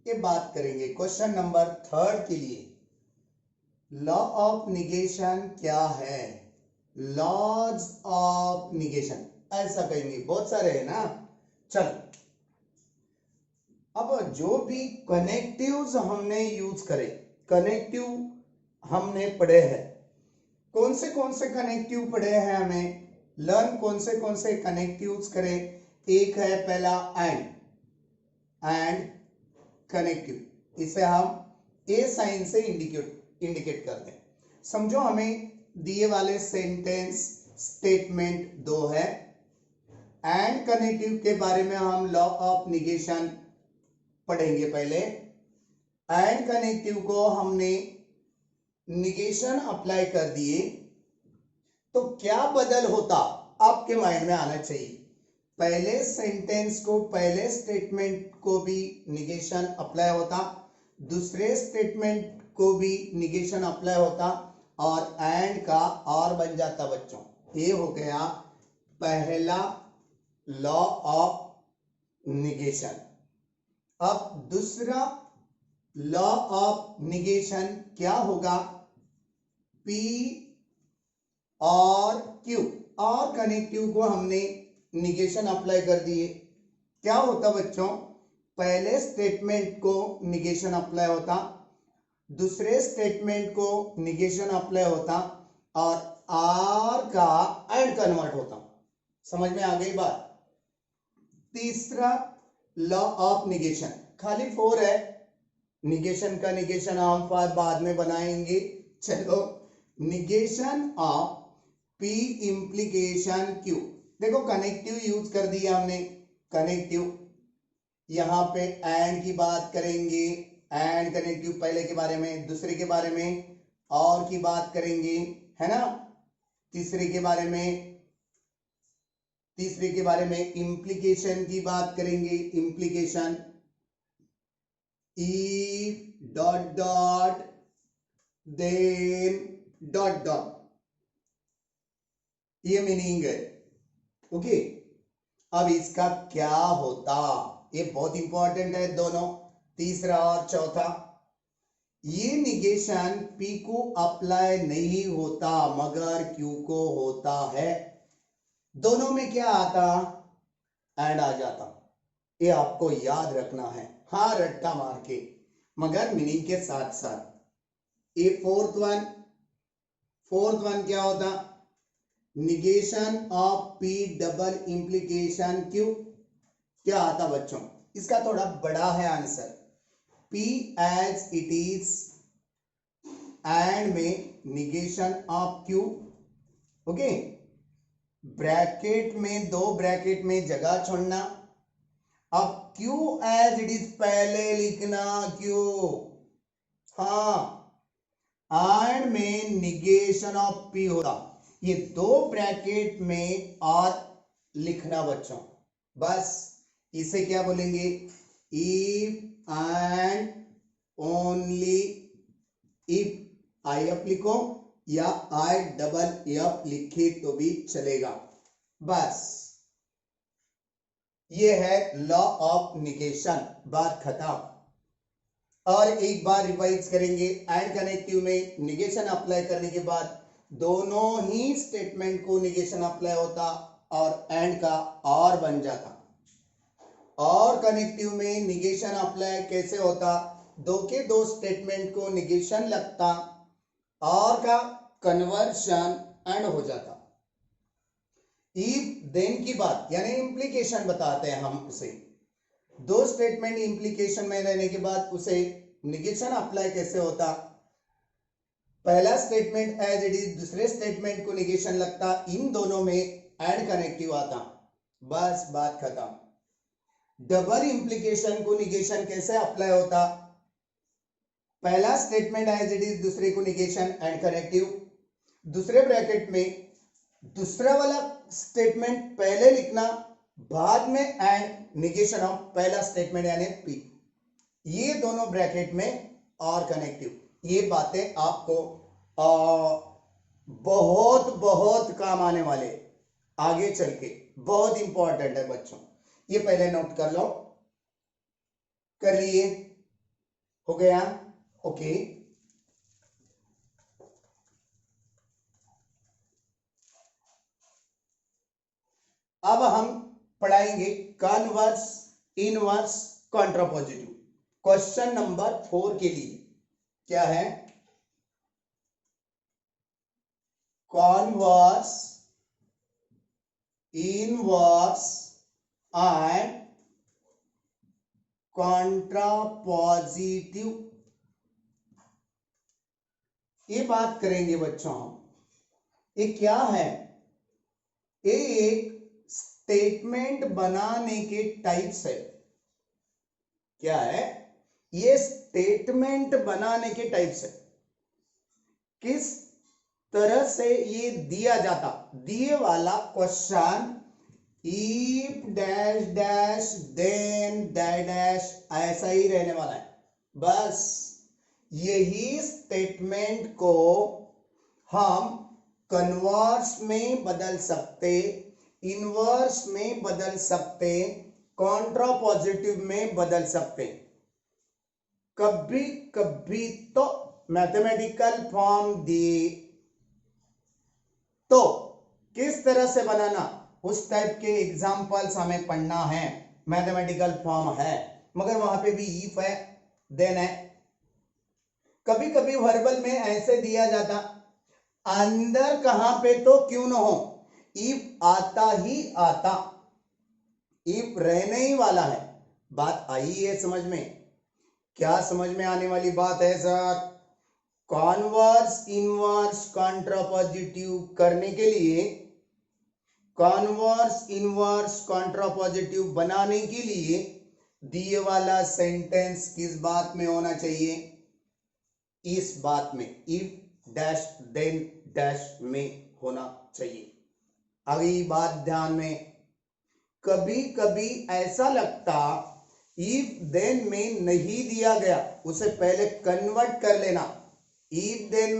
ये बात करेंगे क्वेश्चन नंबर 3 के लिए। लॉ ऑफ निगेशन क्या है, लॉज ऑफ निगेशन ऐसा कहेंगे, बहुत सारे है ना। चलो, अब जो भी कनेक्टिव्स हमने यूज करे, कनेक्टिव हमने पढ़े हैं, कौन से कनेक्टिव पढ़े हैं, हमें लर्न कौन से कनेक्टिव्स करें। एक है पहला एंड कनेक्टिव, इसे हम ए साइन से इंडिकेट करते हैं। समझो हमें दिए वाले सेंटेंस स्टेटमेंट 2 है, एंड कनेक्टिव के बारे में हम लॉ ऑफ निगेशन पढ़ेंगे पहले। एंड कनेक्टिव को हमने निगेशन अप्लाई कर दिए तो क्या बदल होता आपके माइंड में आना चाहिए। पहले सेंटेंस को, पहले स्टेटमेंट को भी निगेशन अप्लाई होता, दूसरे स्टेटमेंट को भी निगेशन अप्लाई होता और एंड का और बन जाता बच्चों। ये हो गया पहला लॉ ऑफ निगेशन। अब दूसरा लॉ ऑफ निगेशन क्या होगा, P और Q और कनेक्टिव को हमने निगेशन अप्लाई कर दिए, क्या होता बच्चों, पहले स्टेटमेंट को निगेशन अप्लाई होता, दूसरे स्टेटमेंट को निगेशन अप्लाई होता और आर का एंड कन्वर्ट होता। समझ में आ गई बात। तीसरा लॉ ऑफ निगेशन, खाली 4 है, निगेशन का निगेशन हम 5 बाद में बनाएंगे। चलो, negation of P implication Q। देखो कनेक्टिव यूज कर दिया हमने, कनेक्टिव यहां पे एंड की बात करेंगे, एंड कनेक्टिव पहले के बारे में, दूसरे के बारे में और की बात करेंगे, है ना, तीसरे के बारे में इंप्लीकेशन की बात करेंगे, implication if dot dot then dot dot, ये मीनिंग है। ओके, अब इसका क्या होता, ये बहुत इंपॉर्टेंट है दोनों, तीसरा और चौथा। ये निगेशन P को अप्लाई नहीं होता मगर Q को होता है। दोनों में क्या आता, एंड आ जाता। ये आपको याद रखना है, हाँ रट्टा मार के, मगर मीनिंग के साथ साथ। ये फोर्थ वन क्या होता, negation of P double implication Q, क्या आता बच्चों, इसका थोड़ा बड़ा है answer. P as it is and में negation of Q, okay, bracket में, 2 ब्रैकेट में जगह छोड़ना। अब Q एज इट इज पहले लिखना, Q, हाँ, एंड में निगेशन ऑफ P होता, ये 2 ब्रैकेट में और लिखना बच्चों, बस इसे क्या बोलेंगे, if and only if, I F लिखो या आई डबल एफ लिखे तो भी चलेगा, बस ये है लॉ ऑफ निगेशन, बात खत्म। और एक बार रिवाइज करेंगे, एंड कनेक्टिव में निगेशन अप्लाई करने के बाद दोनों ही स्टेटमेंट को निगेशन अप्लाई होता और एंड का और बन जाता। और कनेक्टिव में निगेशन अप्लाई कैसे होता, 2 के 2 स्टेटमेंट को निगेशन लगता और का कन्वर्शन एंड हो जाता। इफ देन की बात यानी इंप्लीकेशन बताते हैं हम उसे, 2 स्टेटमेंट इंप्लीकेशन में रहने के बाद उसे निगेशन अप्लाई कैसे होता, पहला स्टेटमेंट एज इट इज, दूसरे स्टेटमेंट को निगेशन लगता, इन दोनों में एंड कनेक्टिव आता, बस बात खत्म। डबल इंप्लीकेशन को निगेशन कैसे अप्लाई होता, पहला स्टेटमेंट एज इट इज, दूसरे को निगेशन एंड कनेक्टिव, दूसरे ब्रैकेट में दूसरा वाला स्टेटमेंट पहले लिखना, बाद में एंड निगेशन ऑफ पहला स्टेटमेंट यानी P, ये दोनों ब्रैकेट में और कनेक्टिव। ये बातें आपको बहुत बहुत काम आने वाले आगे चल के, बहुत इंपॉर्टेंट है बच्चों, ये पहले नोट कर लो। कर लिए, हो गया, ओके। अब हम पढ़ाएंगे converse, inverse, contrapositive. Question number 4 के लिए क्या है, कॉन्वर्स, इनवर्स एंड कॉन्ट्रापोजिटिव, ये बात करेंगे बच्चों हम। ये क्या है, ये एक स्टेटमेंट बनाने के टाइप्स है। क्या है, ये स्टेटमेंट बनाने के टाइप से किस तरह से ये दिया जाता, दिए वाला question if dash dash then dash ऐसा ही रहने वाला है। बस यही स्टेटमेंट को हम कन्वर्स में बदल सकते, इनवर्स में बदल सकते, कॉन्ट्रापॉजिटिव में बदल सकते। कभी कभी तो मैथमेटिकल फॉर्म दिए तो किस तरह से बनाना, उस टाइप के एग्जांपल्स हमें पढ़ना है। मैथमेटिकल फॉर्म है मगर वहां पे भी इफ है, देन है। कभी कभी वर्बल में ऐसे दिया जाता, अंदर कहां पे तो क्यों ना हो, इफ आता ही आता, इफ रहने ही वाला है। बात आई है समझ में? क्या समझ में आने वाली बात है सर? कॉन्वर्स इनवर्स कॉन्ट्रापॉजिटिव करने के लिए, कॉन्वर्स इनवर्स कॉन्ट्रापॉजिटिव बनाने के लिए दिए वाला सेंटेंस किस बात में होना चाहिए? इस बात में, इफ डैश देन डैश में होना चाहिए। अगली बात ध्यान में, कभी कभी ऐसा लगता इफ देन में नहीं दिया गया, उसे पहले कन्वर्ट कर लेना। इफ देन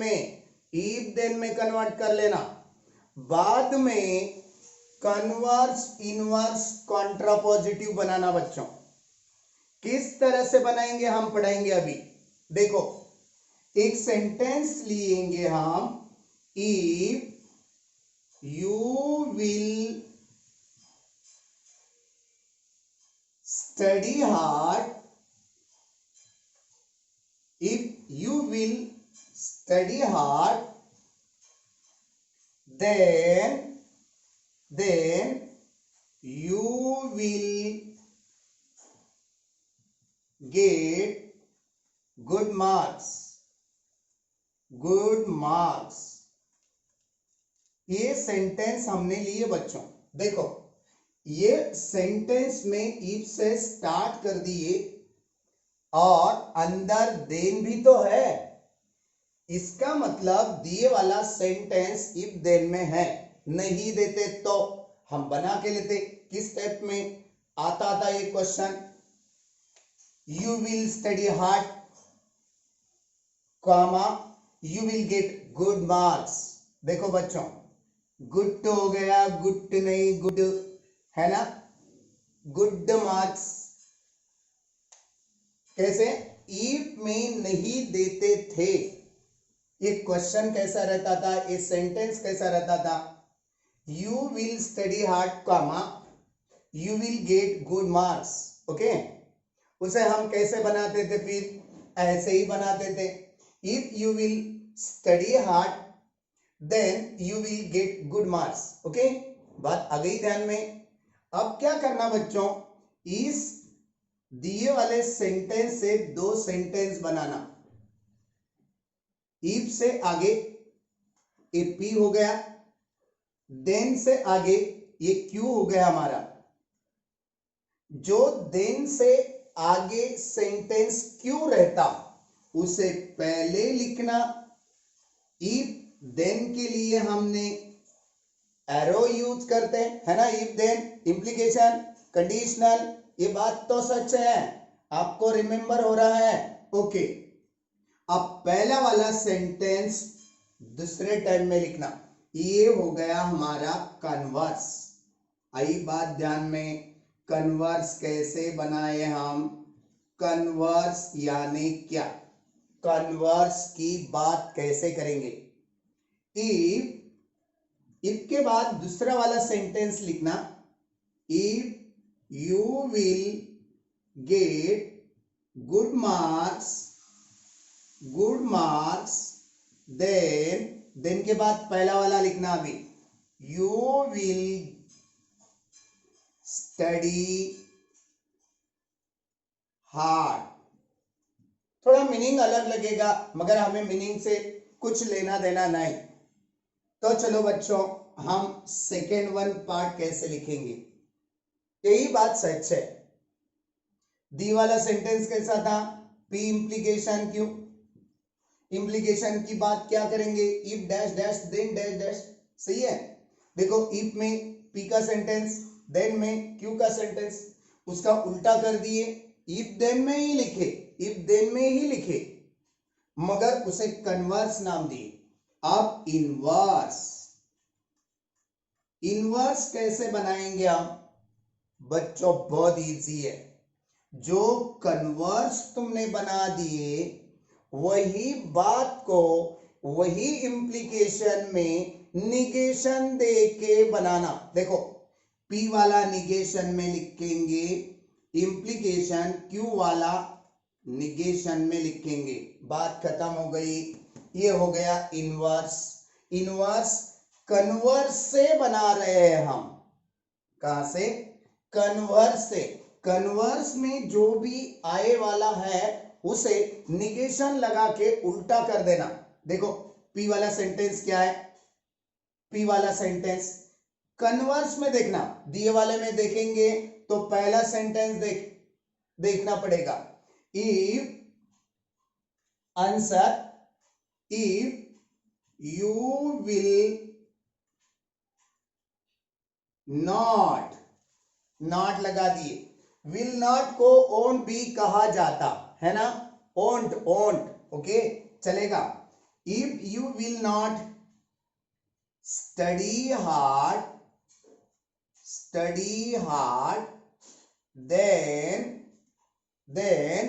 में कन्वर्ट कर लेना, बाद में कन्वर्स इनवर्स कॉन्ट्रापॉजिटिव बनाना। बच्चों किस तरह से बनाएंगे हम पढ़ाएंगे अभी। देखो एक सेंटेंस लिएंगे हम, if you will study hard, if you will study hard, then you will get good marks, good marks। ये सेंटेंस हमने लिए बच्चों। देखो ये सेंटेंस में इफ से स्टार्ट कर दिए और अंदर देन भी तो है, इसका मतलब दिए वाला सेंटेंस इफ देन में है। नहीं देते तो हम बना के लेते। किस टाइप में आता था ये question, you will study hard comma you will get good marks. देखो बच्चों गुड तो हो गया, गुड नहीं गुड है ना, गुड मार्क्स। कैसे? इफ में नहीं देते थे। ये क्वेश्चन कैसा रहता था, ये सेंटेंस कैसा रहता था, you will study hard comma you will get good marks. Okay, उसे हम कैसे बनाते थे? फिर ऐसे ही बनाते थे, if you will study hard then you will get good marks. Okay, बात आ गई ध्यान में। अब क्या करना बच्चों, इस दिए वाले सेंटेंस से दो सेंटेंस बनाना। इफ से आगे ए पी हो गया, देन से आगे ये क्यू हो गया हमारा। जो देन से आगे सेंटेंस क्यू रहता उसे पहले लिखना। इफ देन के लिए हमने एरो यूज करते हैं, है ना, इफ देन, इंप्लीकेशन, कंडीशनल। ये बात तो सच है, आपको रिमेंबर हो रहा है? ओके, अब पहला वाला सेंटेंस दूसरे टाइम में लिखना। ये हो गया हमारा कन्वर्स। आई बात ध्यान में, कन्वर्स कैसे बनाए हम? कन्वर्स यानी क्या, कन्वर्स की बात कैसे करेंगे? इफ के बाद दूसरा वाला सेंटेंस लिखना, if you will get good marks, good marks, then के बाद पहला वाला लिखना अभी, यू विल स्टडी हार्ड। थोड़ा मीनिंग अलग लगेगा मगर हमें मीनिंग से कुछ लेना देना नहीं। तो चलो बच्चों हम सेकेंड वन पार्ट कैसे लिखेंगे। यही बात सच है। दी वाला सेंटेंस कैसा था, P implication Q, implication की बात क्या करेंगे, if dash dash then dash dash, सही है। देखो if में P का सेंटेंस, देन में Q का सेंटेंस, उसका उल्टा कर दिए, if देन में ही लिखे, if देन में ही लिखे, मगर उसे कन्वर्स नाम दिए। अब इनवर्स, इनवर्स कैसे बनाएंगे हम बच्चों, बहुत इजी है। जो कन्वर्स तुमने बना दिए वही बात को वही इंप्लीकेशन में निगेशन दे के बनाना। देखो P वाला निगेशन में लिखेंगे, इंप्लीकेशन Q वाला निगेशन में लिखेंगे, बात खत्म हो गई। ये हो गया इनवर्स। इनवर्स कन्वर्स से बना रहे हैं हम, कहां से, कन्वर्स से। कन्वर्स में जो भी आए वाला है उसे निगेशन लगा के उल्टा कर देना। देखो P वाला सेंटेंस क्या है, P वाला सेंटेंस कन्वर्स में देखना, दिए वाले में देखेंगे तो पहला सेंटेंस देखना पड़ेगा। If answer, if you will not, not लगा दिए, विल नॉट को ओंट भी कहा जाता है ना, ओंट ओंट, ओके चलेगा। If you will not study hard, study hard, then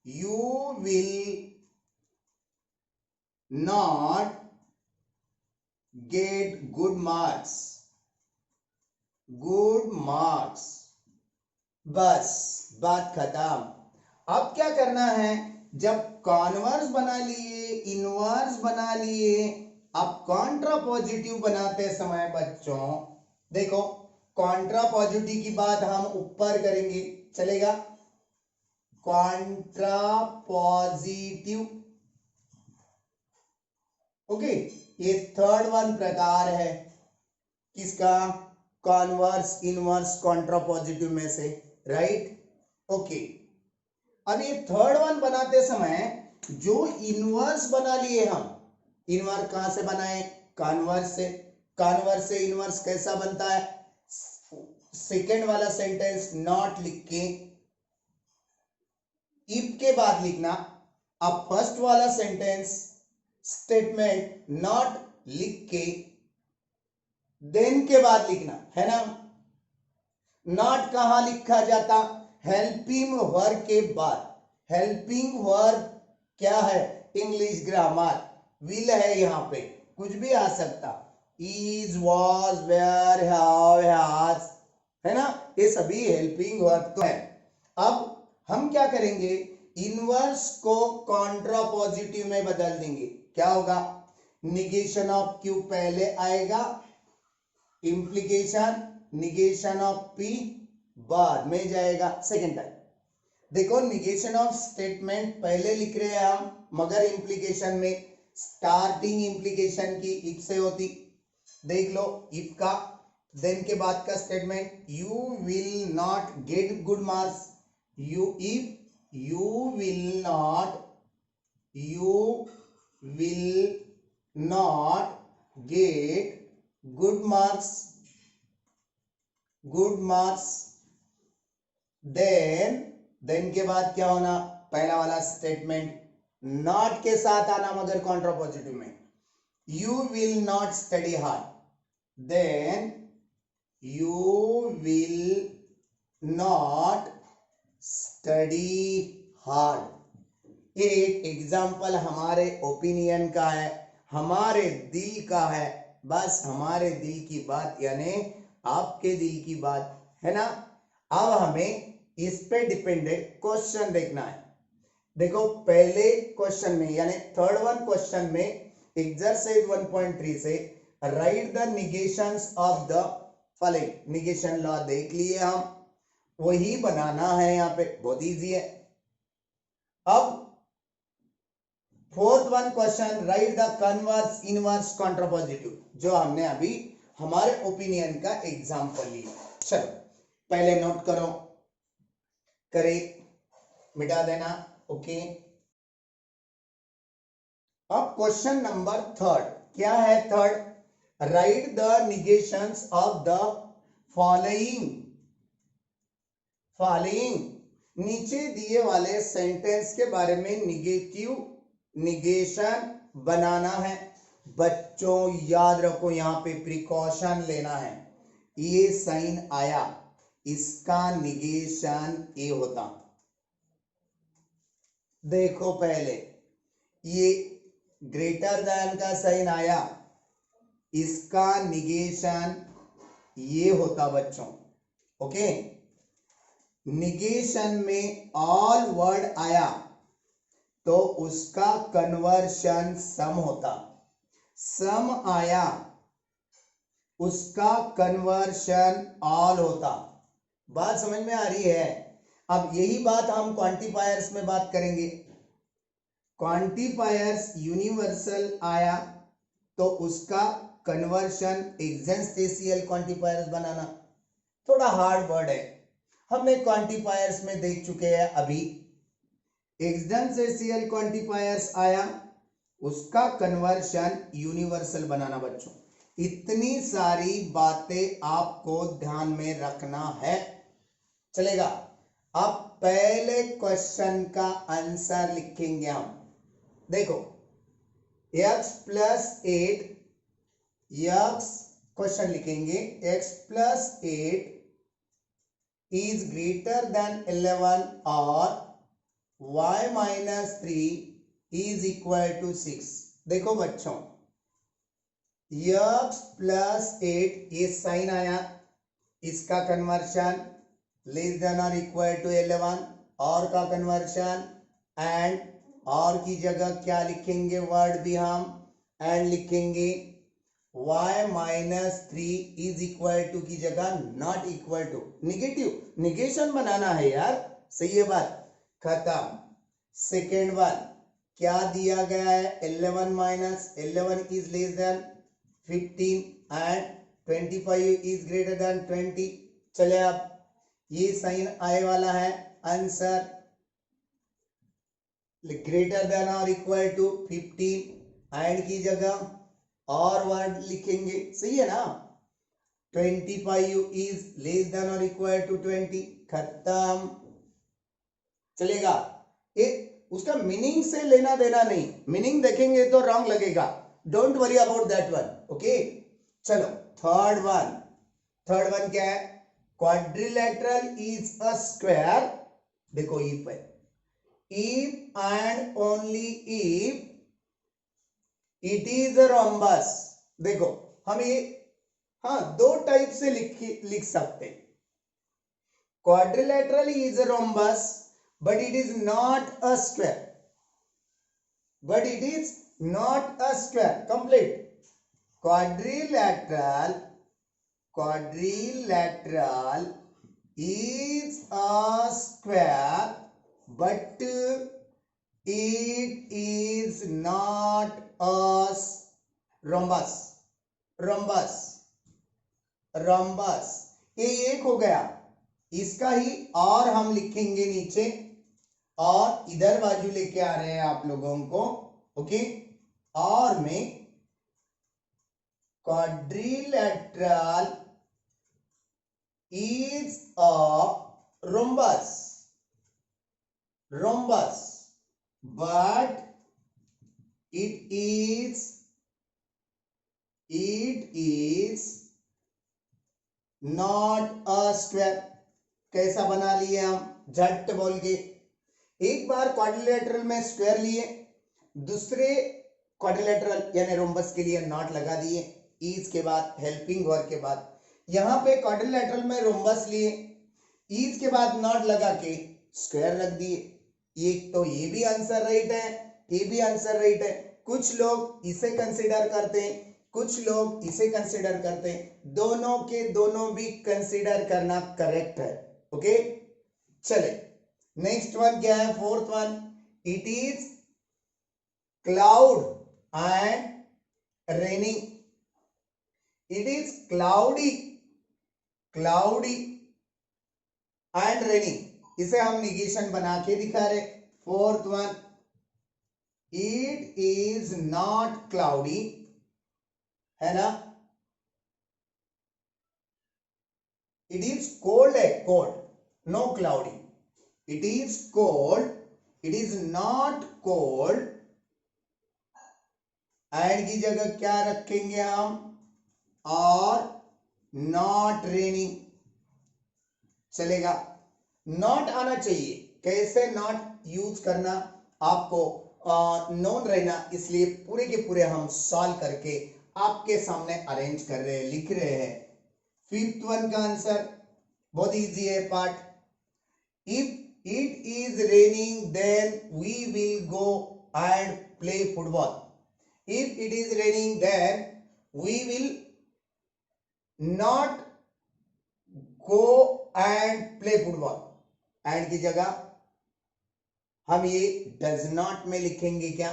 you will not get good marks, good marks, बस बात खत्म। अब क्या करना है, जब कॉन्वर्स बना लिए, इनवर्स बना लिए, अब कॉन्ट्रा पॉजिटिव बनाते समय बच्चों देखो, कॉन्ट्रा पॉजिटिव की बात हम ऊपर करेंगे, चलेगा। कॉन्ट्रा पॉजिटिव, ओके, ये थर्ड वन प्रकार है किसका, कॉन्वर्स, इनवर्स, कॉन्ट्रा पॉजिटिव में से, राइट, ओके। अब ये थर्ड वन बनाते समय जो इनवर्स बना लिए हम, इनवर्स कहां से बनाए, कॉन्वर्स से। कॉन्वर्स से इनवर्स कैसा बनता है, सेकेंड वाला सेंटेंस नॉट लिख के इफ के बाद लिखना, अब फर्स्ट वाला सेंटेंस स्टेटमेंट नॉट लिख के देन के बाद लिखना है ना। नॉट कहां लिखा जाता, हेल्पिंग वर्ब के बाद। हेल्पिंग वर्ब क्या है, इंग्लिश ग्रामर, विल है, यहां पे कुछ भी आ सकता, is, was, where, have, has, है ना, ये सभी हेल्पिंग वर्ब तो है। अब हम क्या करेंगे, इनवर्स को कॉन्ट्रा पॉजिटिव में बदल देंगे, क्या होगा, निगेशन ऑफ Q पहले आएगा, इंप्लीकेशन निगेशन ऑफ P बाद में जाएगा सेकेंड टाइम। देखो निगेशन ऑफ स्टेटमेंट पहले लिख रहे हैं हम, मगर इंप्लीकेशन में स्टार्टिंग इंप्लीकेशन की इफ से होती, देख लो इफ का, देन के बाद का statement, you will not get good marks, you, if you will not get good marks, good marks, then के बाद क्या होना, पहला वाला स्टेटमेंट नॉट के साथ आना मगर कॉन्ट्रा पॉजिटिव में, you will not study hard, then you will not study hard. ये एक एग्जाम्पल हमारे ओपिनियन का है, हमारे दिल का है, बस हमारे दिल की बात, यानी आपके दिल की बात है ना। अब हमें इस पे डिपेंडेंट क्वेश्चन देखना है। देखो पहले क्वेश्चन में यानी थर्ड वन क्वेश्चन में एक्सरसाइज 1.3 से write the negations of the following, negation law देख लिए हम, वही बनाना है यहाँ पे, बहुत इजी है। अब fourth one question, right the converse, inverse, contrapositive, जो हमने अभी हमारे ओपिनियन का एग्जाम्पल लिया। चलो पहले नोट करो, करे मिटा देना, ओके। अब क्वेश्चन नंबर थर्ड क्या है? Third, write the negations of the following. Following नीचे दिए वाले सेंटेंस के बारे में निगेटिव निगेशन बनाना है। बच्चों याद रखो, यहां पे प्रिकॉशन लेना है। ये साइन आया, इसका निगेशन ए होता। देखो पहले, ये ग्रेटर देन का साइन आया, इसका निगेशन ये होता बच्चों। ओके, निगेशन में ऑल वर्ड आया तो उसका कन्वर्शन सम होता। सम आया, उसका कन्वर्शन ऑल होता। बात समझ में आ रही है? अब यही बात हम क्वांटिफायर्स में बात करेंगे। क्वांटिफायर्स यूनिवर्सल आया तो उसका कन्वर्शन एक्जिस्टेंशियल क्वांटिफायर्स बनाना। थोड़ा हार्ड वर्ड है, हमने क्वांटिफायर्स में देख चुके हैं अभी। एक्जिस्टेंशियल क्वांटिफायर्स आया, उसका कन्वर्शन यूनिवर्सल बनाना। बच्चों इतनी सारी बातें आपको ध्यान में रखना है, चलेगा? अब पहले क्वेश्चन का आंसर लिखेंगे हम। देखो, x प्लस 8, x क्वेश्चन लिखेंगे, x plus 8 is greater than 11 और y minus 3 is equal to 6। देखो बच्चों, x प्लस 8 ये साइन आया, इसका कन्वर्शन लेस देन और इक्वल टू 11 और का कन्वर्शन एंड, और की जगह क्या लिखेंगे? वर्ड भी हम एंड लिखेंगे। y minus 3 is equal to की जगह not equal to, negative negation बनाना है यार, सही है बात? खत्म। सेकेंड वन क्या दिया गया है? 11 minus 11 is less then 15 and 25 is greater then 20। चले, अब ये साइन आए वाला है, आंसर ग्रेटर देन और इक्वल टू 15 एंड की जगह और वर्ड लिखेंगे, सही है ना? 25 इज लेस देन और इक्वल टू 20। खत्म, चलेगा? एक उसका मीनिंग से लेना देना नहीं, मीनिंग देखेंगे तो रॉन्ग लगेगा, don't worry about that one. Okay, चलो थर्ड वन क्या है? Quadrilateral is a square. देखो इफ है, if and only if it is a rhombus। देखो हम ये हाँ दो टाइप से लिख सकते हैं। Quadrilateral is a rhombus but it is not a square, complete। quadrilateral is a square but it is not a rhombus। ये एक हो गया, इसका ही और हम लिखेंगे नीचे, और इधर बाजू लेके आ रहे हैं आप लोगों को। ओके, और में quadrilateral is a rhombus but it is not a square। कैसा बना लिए हम झट बोल के? एक बार क्वाड्रिलेटरल में स्क्वायर लिए, दूसरे क्वाड्रिलेटरल यानी रोम्बस के लिए नॉट लगा दिए, ईज के बाद हेल्पिंग वर्ब के बाद। यहां पे क्वाड्रिलेटरल में रोम्बस लिए, ईज के बाद नॉट लगा के स्क्वायर रख दिए। एक तो ये भी आंसर राइट है, ये भी आंसर राइट है। कुछ लोग इसे कंसीडर करते हैं, कुछ लोग इसे कंसीडर करते हैं, दोनों के दोनों भी कंसीडर करना करेक्ट है। ओके, चले नेक्स्ट वन क्या है? Fourth one, it is cloud and raining. It is cloudy and raining, इसे हम निगेशन बना के दिखा रहे। Fourth one, it is not cloudy, है ना, इट इज कोल्ड है, cold, no cloudy, it is cold, it is not cold, and की जगह क्या रखेंगे हम, और नॉट रेनिंग, चलेगा। नॉट आना चाहिए, कैसे नॉट यूज करना आपको नोन रहना, इसलिए पूरे के पूरे हम सॉल्व करके आपके सामने अरेंज कर रहे हैं, लिख रहे हैं। फिफ्थ वन का आंसर बहुत इजी है part, if it is raining then we will go and play football, if it is raining then we will not go and play football, and की जगह हम ये डज नॉट में लिखेंगे क्या,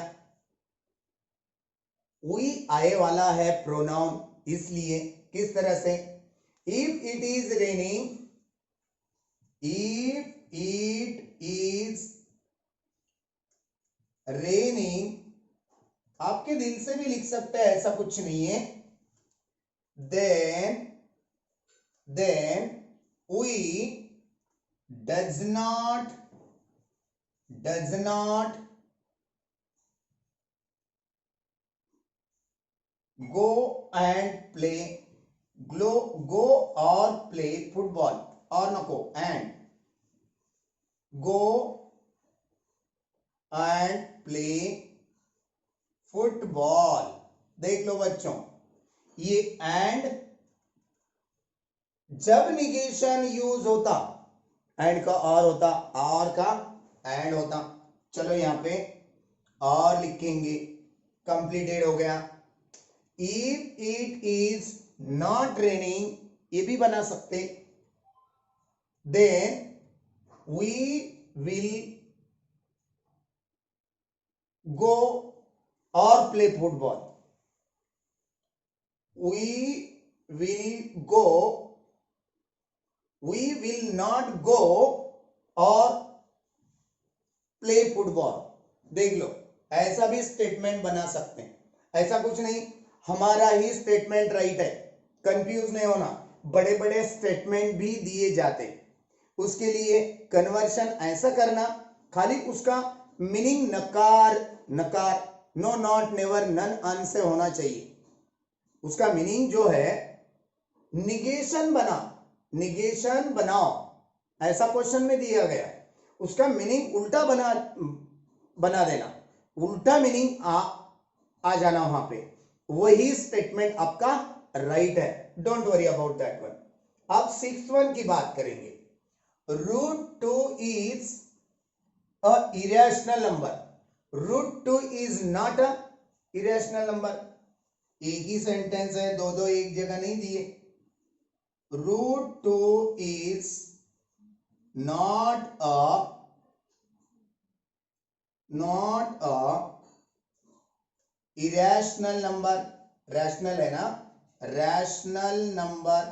वी आए वाला है प्रोनाउन, इसलिए किस तरह से, if it is raining, if it is raining, आपके दिल से भी लिख सकते हैं, ऐसा कुछ नहीं है, then we does not go and play, go or play football, और नको, and go and play football. देख लो बच्चों, ये एंड जब निगेशन यूज होता, एंड का और होता, और का एंड होता, चलो यहां पे और लिखेंगे, कंप्लीटेड हो गया। If it is not raining, ये भी बना सकते, देन वी विल गो और play football, we will not go और प्ले फुटबॉल। देख लो, ऐसा भी स्टेटमेंट बना सकते हैं, ऐसा कुछ नहीं, हमारा ही स्टेटमेंट राइट है, कंफ्यूज नहीं होना, बड़े बड़े स्टेटमेंट भी दिए जाते, उसके लिए कन्वर्शन ऐसा करना, खाली उसका मीनिंग नकार, नो, नॉट, नेवर, नन, अन से होना चाहिए, उसका मीनिंग जो है निगेशन बनाओ, ऐसा क्वेश्चन में दिया गया, उसका मीनिंग उल्टा बना देना, उल्टा मीनिंग आ जाना वहां पे, वही स्टेटमेंट आपका राइट है, don't worry about that one. अब सिक्स्थ वन की बात करेंगे, √2 is a irrational number, √2 is not a irrational number, एक ही सेंटेंस है, दो एक जगह नहीं दिए, √2 is not a irrational number, rational है ना, रैशनल नंबर,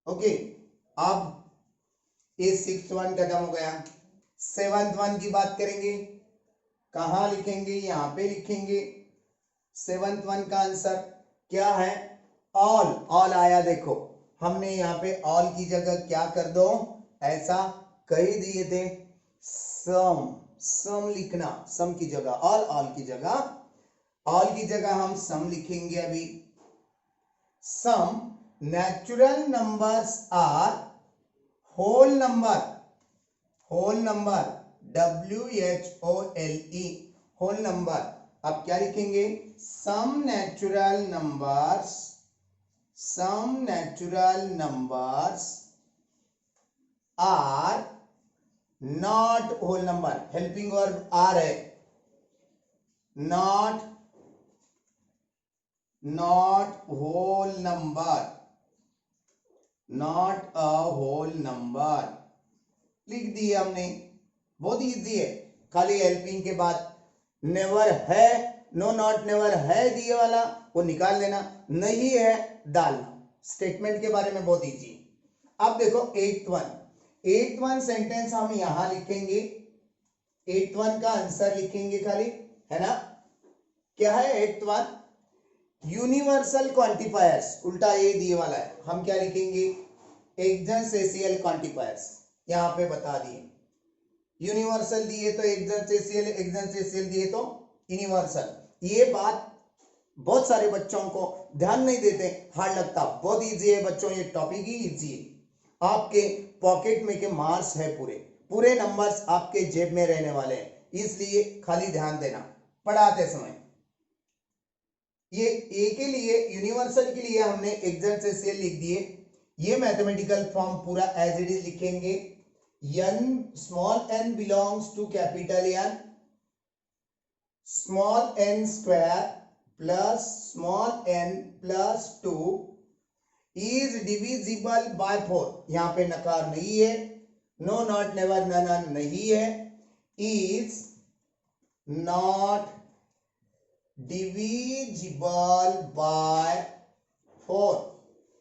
ओके। अब ये सिक्स्थ वन खत्म हो गया, सेवंथ वन की बात करेंगे, कहां लिखेंगे, यहां पे लिखेंगे, सेवंथ वन का आंसर क्या है, ऑल आया, देखो हमने यहाँ पे ऑल की जगह क्या कर दो, ऐसा कह दिए थे, सम लिखना, सम की जगह ऑल की जगह हम सम लिखेंगे। अभी some natural numbers are whole number, WHOLE, whole number. अब क्या लिखेंगे, some natural numbers are not whole number, helping verb are है, not whole number, not a whole number, लिख दिए हमने, बहुत इजी है, खाली हेल्पिंग के बाद नेवर है, नो, नॉट, नेवर है दिए वाला वो निकाल लेना, नहीं है डालना, स्टेटमेंट के बारे में बहुत इजी। अब देखो एट वन सेंटेंस हम यहां लिखेंगे, एट वन का आंसर लिखेंगे खाली, है ना। क्या है एट वन? यूनिवर्सल क्वांटिफायर्स, उल्टा ये दिए वाला है, हम क्या लिखेंगे? एक्सटेंसियल क्वांटिफायर्स, यहां पे बता दिए। यूनिवर्सल दिए तो एक्सटेंसियल, एक्सटेंसियल दिए तो यूनिवर्सल। ये बात बहुत सारे बच्चों को ध्यान नहीं देते, हार्ड लगता, बहुत इजी है बच्चों, ये टॉपिक ही इजी है। आपके पॉकेट में के मार्क्स है, पूरे पूरे नंबर्स आपके जेब में रहने वाले हैं, इसलिए खाली ध्यान देना पढ़ाते समय। ये ए के लिए, यूनिवर्सल के लिए हमने एक्सटेंसियल लिख दिए। ये मैथमेटिकल फॉर्म पूरा एज इट इज लिखेंगे। n small n belongs to capital N, small n square plus small n plus 2 is divisible by 4। यहां पे नकार नहीं है, नो नॉट नेवर नन नहीं है, इज नॉट डिविजिबल बाय 4,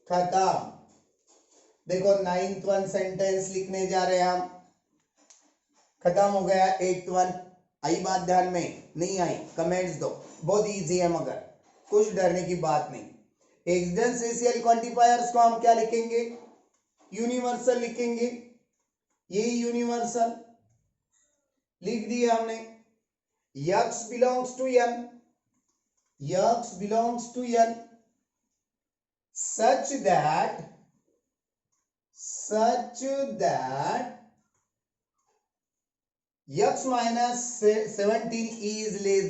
खत्म। देखो नाइन्थ वन सेंटेंस लिखने जा रहे हैं हम, खत्म हो गया एट वन। आई बात ध्यान में? नहीं आई कमेंट्स दो, बहुत इजी है, मगर कुछ डरने की बात नहीं। एक्सटेंसियल क्वांटिफायर्स को हम क्या लिखेंगे? यूनिवर्सल लिखेंगे। ये यूनिवर्सल लिख दिया हमने। x belongs to n, x belongs to n such that x minus 17 is less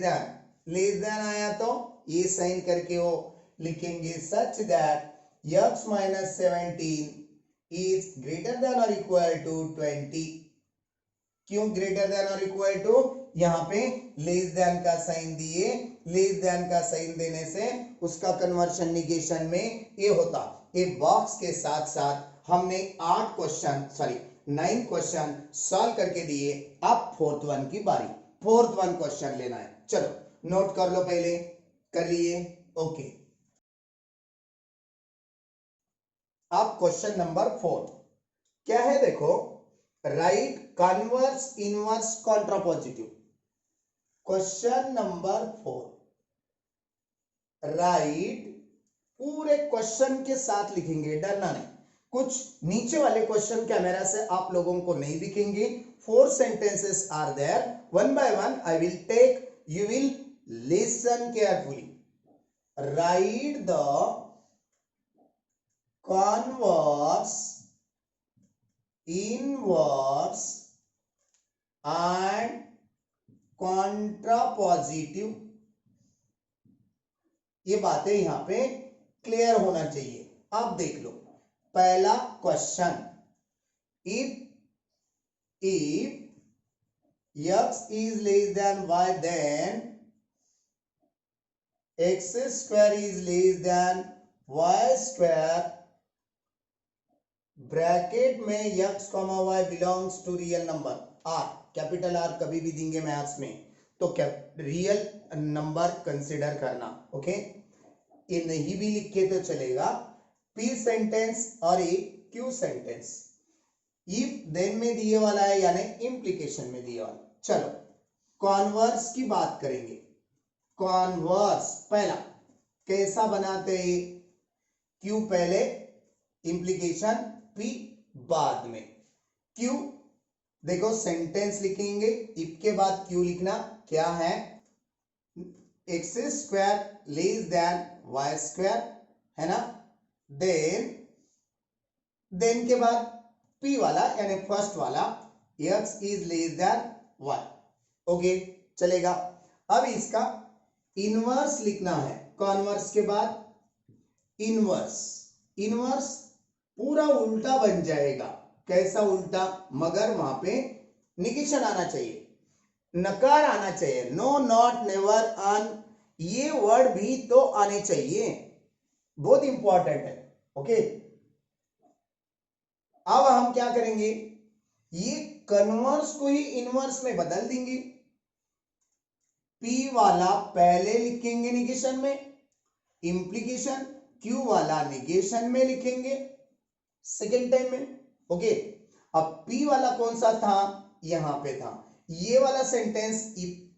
than आया तो ये साइन करके वो लिखेंगे such that x minus 17 is greater than और इक्वल टू 20। क्यों ग्रेटर देन और इक्वल टू? यहां पे लेस देन का साइन दिए, लेस देन का साइन देने से उसका कन्वर्शन निगेशन में ये होता। ये बॉक्स के साथ साथ हमने 9 क्वेश्चन सॉल्व करके दिए। अब फोर्थ वन की बारी, फोर्थ वन क्वेश्चन लेना है। चलो नोट कर लो, पहले कर लिए, ओके। अब क्वेश्चन नंबर 4 क्या है? देखो, right converse inverse contrapositive. Question number 4 right, पूरे क्वेश्चन के साथ लिखेंगे, डरना नहीं। कुछ नीचे वाले क्वेश्चन कैमरा से आप लोगों को नहीं दिखेंगे। 4 sentences are there, one by one I will take, you will listen carefully. Write the converse, inverse and contrapositive। ये बातें यहां पे क्लियर होना चाहिए। आप देख लो पहला question, if x is less than y then x square is less than y square, bracket में x, y belongs to real number r, capital R कभी भी देंगे मैथ्स में तो रियल नंबर कंसिडर करना, ओके। ये नहीं भी लिखे तो चलेगा। P सेंटेंस और ये Q सेंटेंस इफ देन में दिए वाला है, यानी इंप्लीकेशन में दिए वाला। चलो कॉन्वर्स की बात करेंगे। कॉन्वर्स पहला कैसा बनाते हैं? Q पहले, इंप्लीकेशन P बाद में। Q देखो सेंटेंस लिखेंगे, इफ के बाद Q लिखना क्या है? X square less than y square, है ना। देन के बाद P वाला यानी फर्स्ट वाला, x is less then y, okay चलेगा। अब इसका इनवर्स लिखना है। कॉन्वर्स के बाद इनवर्स, इनवर्स पूरा उल्टा बन जाएगा। कैसा उल्टा? मगर वहां पे निगेशन आना चाहिए, नकार आना चाहिए, नो नॉट नेवर अन, ये वर्ड भी तो आने चाहिए, बहुत इंपॉर्टेंट है, ओके। अब हम क्या करेंगे? ये कन्वर्स को ही इनवर्स में बदल देंगे। P वाला पहले लिखेंगे निगेशन में, इंप्लीकेशन, Q वाला निगेशन में लिखेंगे। सेकेंड टाइम में। ओके, अब पी वाला कौन सा था, यहां पे था। ये वाला सेंटेंस इफ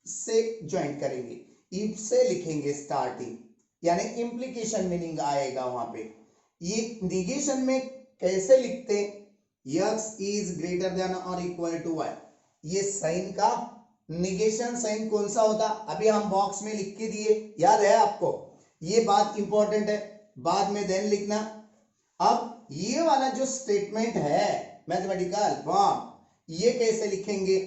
से ज्वाइन करेंगे, इफ से लिखेंगे स्टार्टिंग, यानी इंप्लीकेशन मीनिंग आएगा वहां पे। ये निगेशन में कैसे लिखते, यक्स इज ग्रेटर देन और इक्वल टू वाई, ये साइन का निगेशन साइन कौन सा होता, अभी हम बॉक्स में लिख के दिए, याद है आपको, ये बात इंपॉर्टेंट है, बाद में देन लिखना। अब ये वाला जो स्टेटमेंट है मैथमेटिकल फॉर्म, ये कैसे लिखेंगे,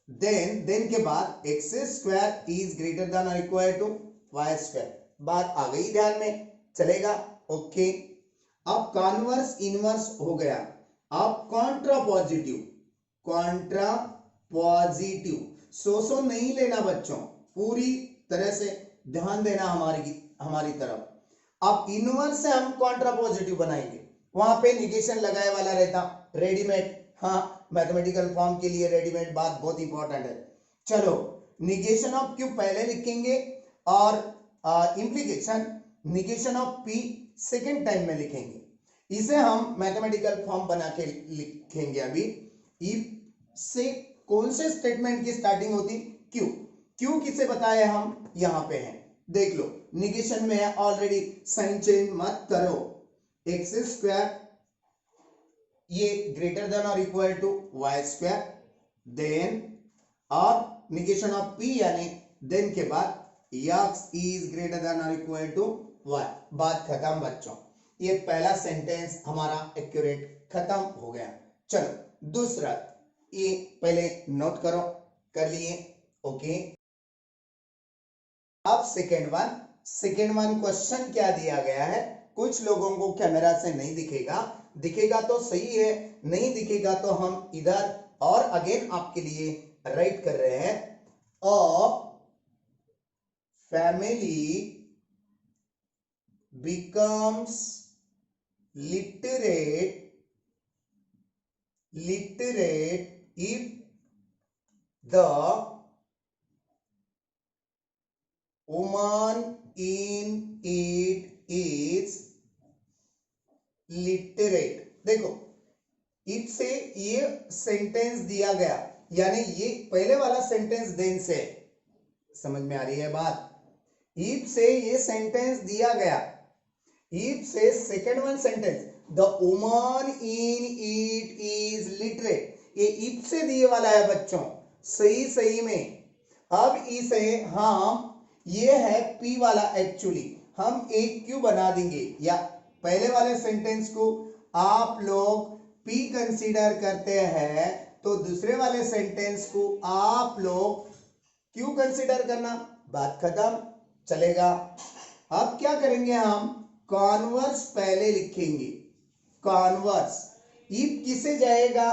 देन के बाद x square is greater than और इक्वल टू वाई स्क्वायर, बात आ गई ध्यान में, चलेगा। ओके, अब कॉन्वर्स इनवर्स हो गया, अब कॉन्ट्रा पॉजिटिव सो नहीं लेना बच्चों, पूरी तरह से ध्यान देना हमारी तरफ। अब इनवर्स से हम कॉन्ट्रा पॉजिटिव बनाएंगे, वहां पे निगेशन लगाए वाला रहता, रेडीमेड, हाँ मैथमेटिकल फॉर्म के लिए रेडीमेड बात बहुत इंपॉर्टेंट है। चलो, निगेशन ऑफ क्यू पहले लिखेंगे और implication negation of P second time में लिखेंगे, इसे हम मैथमेटिकल फॉर्म बना के लिखेंगे। अभी इफ से कौन से स्टेटमेंट की स्टार्टिंग होती, क्यू, क्यू किसे बताया हम यहां पे हैं, देख लो निगेशन में है ऑलरेडी, साइन चेंज मत करो, एक्स स्क्वायर ये ग्रेटर देन और equal to y square, then और निगेशन ऑफ पी यानी देन के बाद एक्स इज ग्रेटर देन और इक्वल टू वाई, बात खत्म बच्चों, ये पहला सेंटेंस हमारा एक्यूरेट खत्म हो गया। चलो दूसरा, ये पहले नोट करो, कर लिए, ओके। अब सेकेंड वन क्वेश्चन क्या दिया गया है, कुछ लोगों को कैमरा से नहीं दिखेगा, दिखेगा तो सही है, नहीं दिखेगा तो हम इधर और अगेन आपके लिए राइट कर रहे हैं। A family becomes literate if the woman in it is literate। देखो, इफ से ये सेंटेंस दिया गया, यानी ये पहले वाला सेंटेंस देन से, समझ में आ रही है बात, इफ से ये सेंटेंस दिया गया, इफ से second one sentence the woman in it is literate, ये इफ से दिए वाला है बच्चों, सही में। अब इसे हम, ये है पी वाला, एक्चुअली हम एक क्यू बना देंगे, या पहले वाले सेंटेंस को आप लोग पी कंसीडर करते हैं तो दूसरे वाले सेंटेंस को आप लोग क्यू कंसीडर करना, बात खत्म, चलेगा। अब क्या करेंगे हम, कॉन्वर्स पहले लिखेंगे, कॉन्वर्स इफ किसे जाएगा,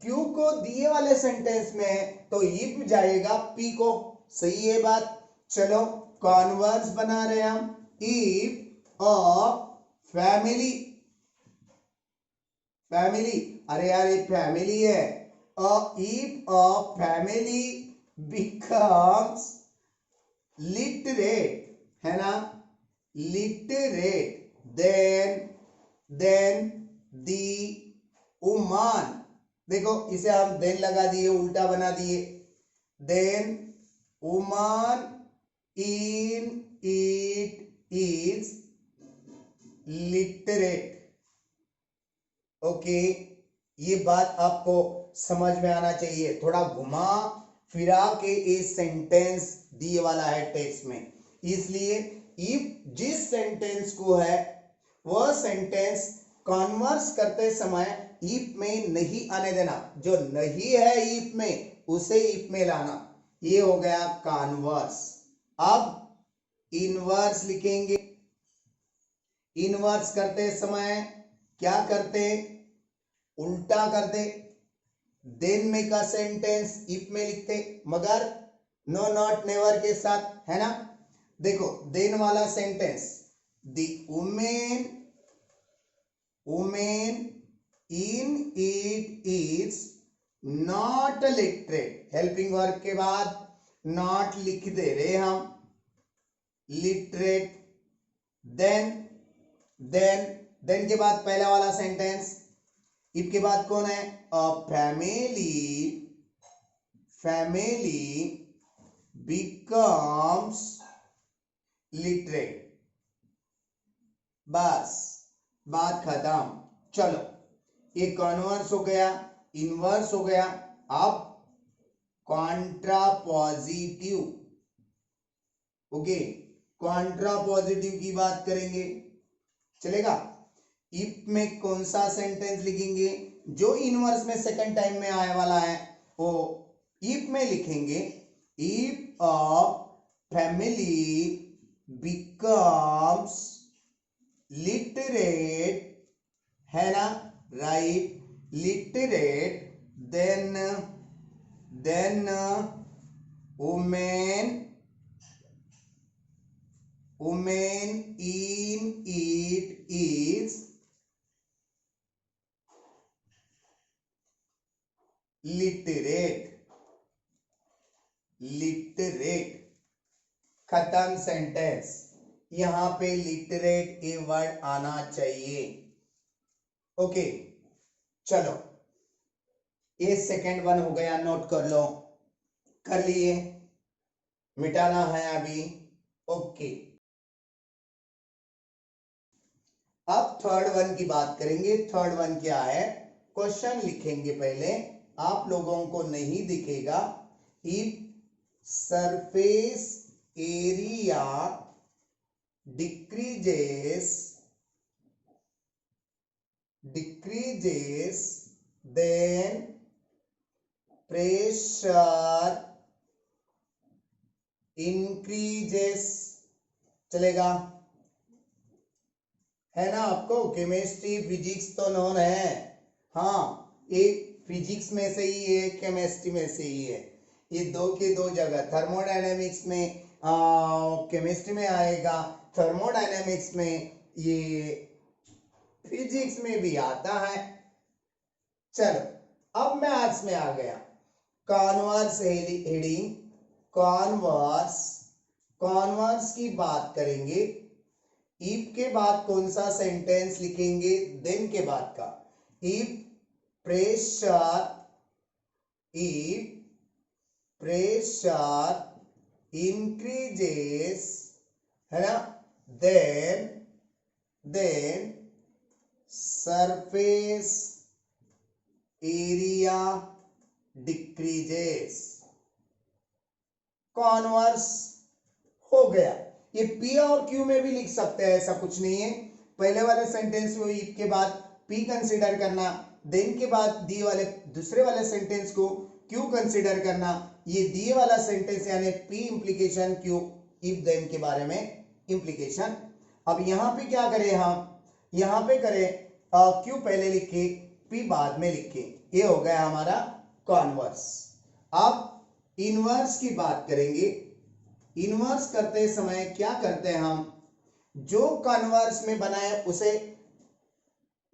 क्यू को दिए वाले सेंटेंस में, तो इफ जाएगा पी को, सही है बात। चलो कॉन्वर्स बना रहे हम, इफ अ फैमिली, अरे यार ये फैमिली है, if a family becomes literate, है ना, लिटरेट, देन दी वुमन, देखो इसे हम देन लगा दिए, उल्टा बना दिए, then woman in it is literate. Okay, ये बात आपको समझ में आना चाहिए, थोड़ा घुमा फिरा के ये सेंटेंस दिए वाला है टेक्स्ट में, इसलिए इफ जिस सेंटेंस को है वह सेंटेंस कॉन्वर्स करते समय इफ में नहीं आने देना, जो नहीं है इफ में उसे इफ में लाना, ये हो गया कॉन्वर्स। अब इनवर्स लिखेंगे, इनवर्स करते समय क्या करते, उल्टा करते, देन में का सेंटेंस इफ में लिखते, मगर नो नॉट नेवर के साथ, है ना। देखो देन वाला sentence, the women in it is not literate, helping verb के बाद नॉट लिख दे रहे हम, लिटरेट, देन देन के बाद पहला वाला सेंटेंस, इफ के बाद कौन है, अ फैमिली बिकम्स लिटरेट, बस बात खत्म। चलो ये कॉन्वर्स हो गया, इनवर्स हो गया, अब कॉन्ट्रापॉजिटिव। ओके, कॉन्ट्रापॉजिटिव की बात करेंगे, चलेगा। इफ में कौन सा सेंटेंस लिखेंगे, जो इनवर्स में सेकंड टाइम में आने वाला है वो इफ में लिखेंगे। If a family becomes literate, है ना, right, literate, then women in it is literate, खत्म सेंटेंस। यहां पे लिटरेट ए वर्ड आना चाहिए। ओके, चलो ये सेकंड वन हो गया, नोट कर लो, कर लिए, मिटाना है अभी। ओके, अब थर्ड वन की बात करेंगे। थर्ड वन क्या है, क्वेश्चन लिखेंगे पहले, आप लोगों को नहीं दिखेगा। If surface area decreases then pressure increases, चलेगा, है ना। आपको केमिस्ट्री फिजिक्स तो नोन है, हाँ, एक फिजिक्स में से ही है, केमिस्ट्री में से ही है, ये दो के दो जगह, थर्मोडायनेमिक्स में केमिस्ट्री में आएगा, थर्मोडायनेमिक्स में ये फिजिक्स में भी आता है। चलो अब मैथ्स में आ गया, कॉन्वर्स हेडिंग, कॉन्वर्स की बात करेंगे। इफ के बाद कौन सा सेंटेंस लिखेंगे, देन के बाद का, इफ प्रेशर इंक्रीजेस, है ना, then surface area decreases, converse हो गया। ये पी और क्यू में भी लिख सकते हैं, ऐसा कुछ नहीं है। पहले वाले सेंटेंस में इफ के बाद पी कंसीडर करना, देन के बाद दिए वाले दूसरे वाले सेंटेंस को क्यू कंसीडर करना, ये दिए वाला सेंटेंस यानी P implication Q, if then के बारे में इंप्लीकेशन। अब यहां पे क्या करें, हम यहां पे करें क्यू पहले लिखे, पी बाद में लिखे, ये हो गया हमारा कॉन्वर्स। अब इनवर्स की बात करेंगे। इनवर्स करते समय क्या करते हैं हम, जो कन्वर्स में बनाए उसे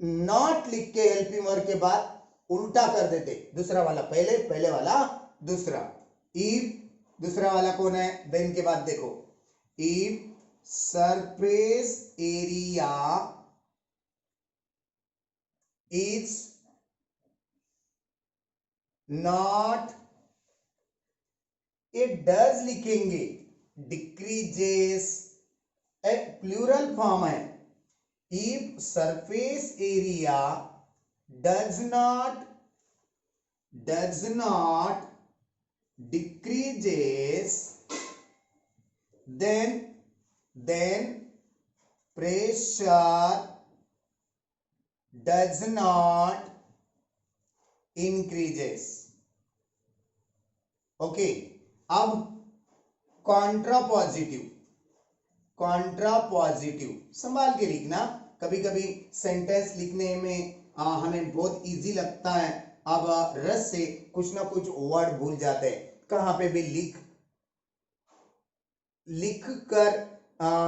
नॉट लिख के हेल्पिंग वर्ब के बाद उल्टा कर देते, दूसरा वाला पहले, पहले वाला दूसरा। इफ दूसरा वाला कौन है, देन के बाद देखो, if surface area is not, ये डज लिखेंगे, डिक्रीजेस, एक प्लूरल फॉर्म है। If surface area does not decreases, then pressure does not increases। Okay, अब कॉन्ट्रापॉजिटिव संभाल के लिखना, कभी कभी सेंटेंस लिखने में हमें बहुत इजी लगता है, अब रस से कुछ ना कुछ वर्ड भूल जाते हैं, कहां पे भी लिख कर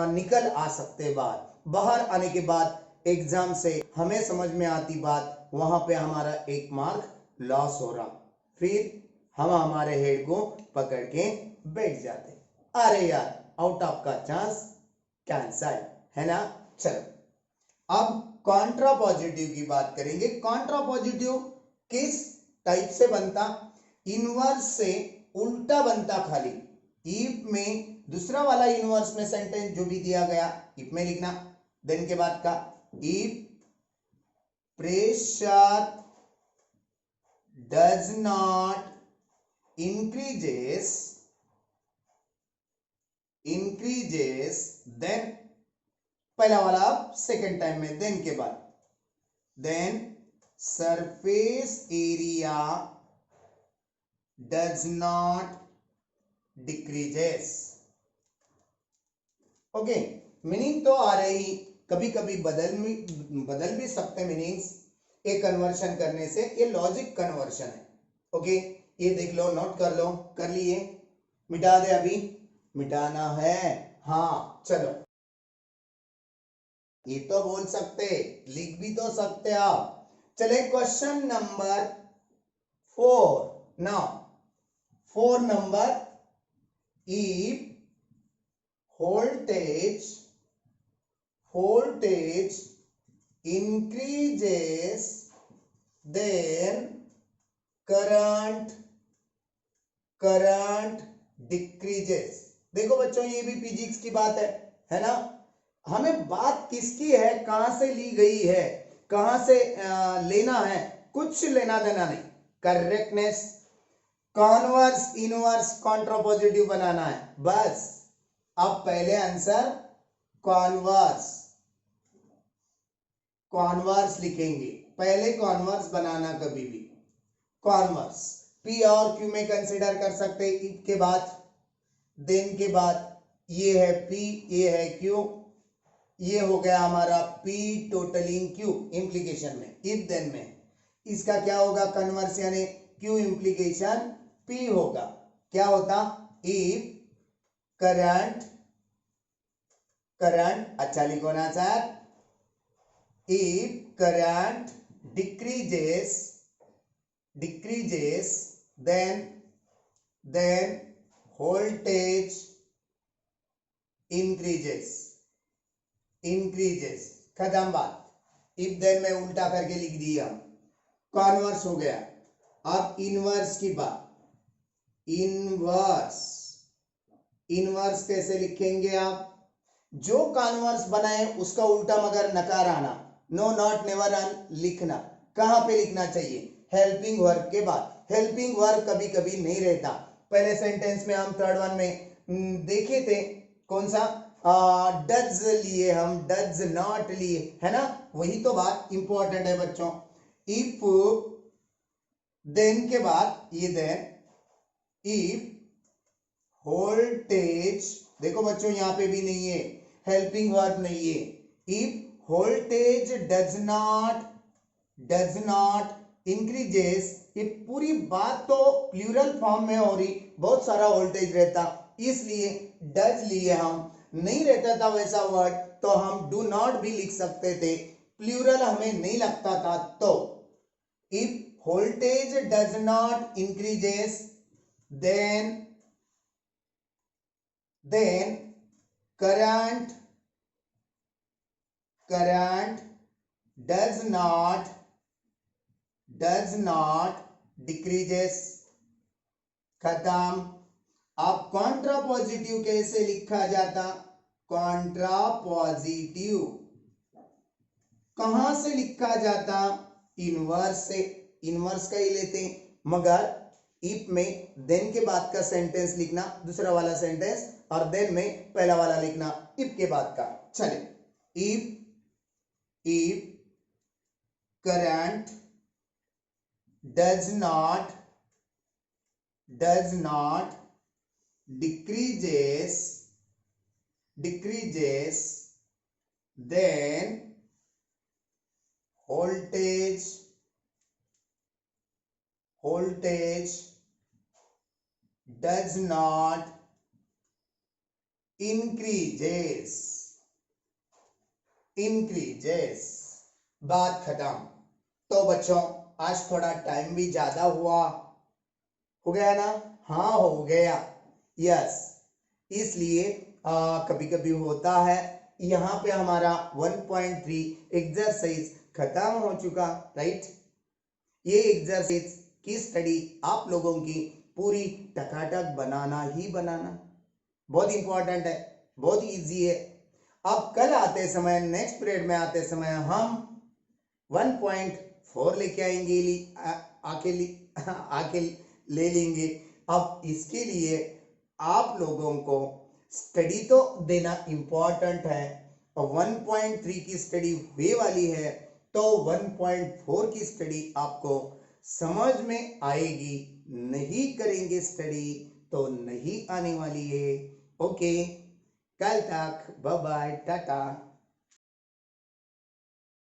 निकल आ सकते बात, बाहर आने के बाद एग्जाम से हमें समझ में आती बात, वहां पे हमारा 1 मार्क लॉस हो रहा, फिर हम हमारे हेड को पकड़ के बैठ जाते, अरे यार आउट ऑफ का चांस कैंसल, है ना। चलो अब कॉन्ट्रा पॉजिटिव की बात करेंगे। कॉन्ट्रा पॉजिटिव किस टाइप से बनता? इनवर्स से उल्टा बनता खाली। इफ में दूसरा वाला इनवर्स में सेंटेंस जो भी दिया गया इफ में लिखना, देन के बाद का if pressure does not increases then पहला वाला आप सेकेंड टाइम में, देन के बाद then surface area does not decreases. Okay, meaning तो आ रही, कभी कभी बदल भी सकते मीनिंग्स एक कन्वर्शन करने से। ये लॉजिक कन्वर्शन है। ओके, ये देख लो, नोट कर लो। कर लिए? मिटा दे? अभी मिटाना है? हाँ चलो, ये तो बोल सकते, लिख भी तो सकते आप। चले question number 4 now. 4 number, if voltage increases then current decreases। देखो बच्चों, ये भी फिजिक्स की बात है ना। हमें बात किसकी है, कहां से ली गई है, कहां से लेना है, कुछ लेना देना नहीं। करेक्टनेस, कॉन्वर्स, इनवर्स, कॉन्ट्रापोजिटिव बनाना है बस। अब पहले आंसर कॉन्वर्स लिखेंगे, पहले कॉन्वर्स बनाना। कभी भी कॉन्वर्स पी और क्यू में कंसिडर कर सकते, इफ के बाद, देन के बाद। ये है पी, ये है क्यू, ये हो गया हमारा पी टोटलिंग क्यू इंप्लीकेशन में। इफ देन में इसका क्या होगा, कन्वर्स यानी क्यू इंप्लीकेशन पी होगा। क्या होता? इफ करंट, अच्छा लिखो ना sir. If current decreases then voltage increases। खत्म बात। इफ देन में उल्टा करके लिख दिया, कॉन्वर्स हो गया। अब इनवर्स की बात। इनवर्स कैसे लिखेंगे आप? जो कॉन्वर्स बनाए उसका उल्टा मगर नकार आना, नो नॉट नेवर लिखना। कहां पे लिखना चाहिए? हेल्पिंग वर्ब के बाद। हेल्पिंग वर्ब कभी कभी नहीं रहता। पहले सेंटेंस में हम थर्ड वन में देखे थे, कौन सा डज लिए हम, डज नॉट लिए, है ना। वही तो बात इंपॉर्टेंट है बच्चों। इफ देन के बाद ये देन, इफ वोल्टेज, देखो बच्चों यहां पे भी नहीं है, हेल्पिंग वर्ब नहीं है। If voltage does not increases, ये पूरी बात तो प्लूरल फॉर्म में हो रही, बहुत सारा वोल्टेज रहता, इसलिए डज लिए हम। नहीं रहता था वैसा वर्ड तो हम डू नॉट भी लिख सकते थे, प्लूरल हमें नहीं लगता था। तो if voltage does not increases then current does not decreases। खत्म। अब कॉन्ट्रा पॉजिटिव कैसे लिखा जाता? कॉन्ट्रा पॉजिटिव कहां से लिखा जाता? इनवर्स से। इनवर्स का ही लेते, मगर इफ में देन के बाद का सेंटेंस लिखना, दूसरा वाला सेंटेंस, और देन में पहला वाला लिखना इफ के बाद का। चले, if current does not decreases then voltage does not increases। बात खत्म। तो बच्चों आज थोड़ा टाइम भी ज्यादा हो गया ना? हाँ हो गया, यस। इसलिए कभी कभी होता है यहाँ पे हमारा 1.3 एक्सरसाइज खत्म हो चुका, राइट। ये एक्सरसाइज की स्टडी आप लोगों की पूरी टकाटक बनाना ही बनाना, बहुत इंपॉर्टेंट है, बहुत इजी है। अब कल आते समय, नेक्स्ट पीरियड में आते समय हम 1.4 लेके आएंगे, आके ले लेंगे। अब इसके लिए आप लोगों को स्टडी तो देना इंपॉर्टेंट है, और 1.3 की स्टडी हुए वाली है, तो 1.4 की स्टडी आपको समझ में आएगी। नहीं करेंगे स्टडी तो नहीं आने वाली है। ओके, कल तक, बाय बाय, टाटा।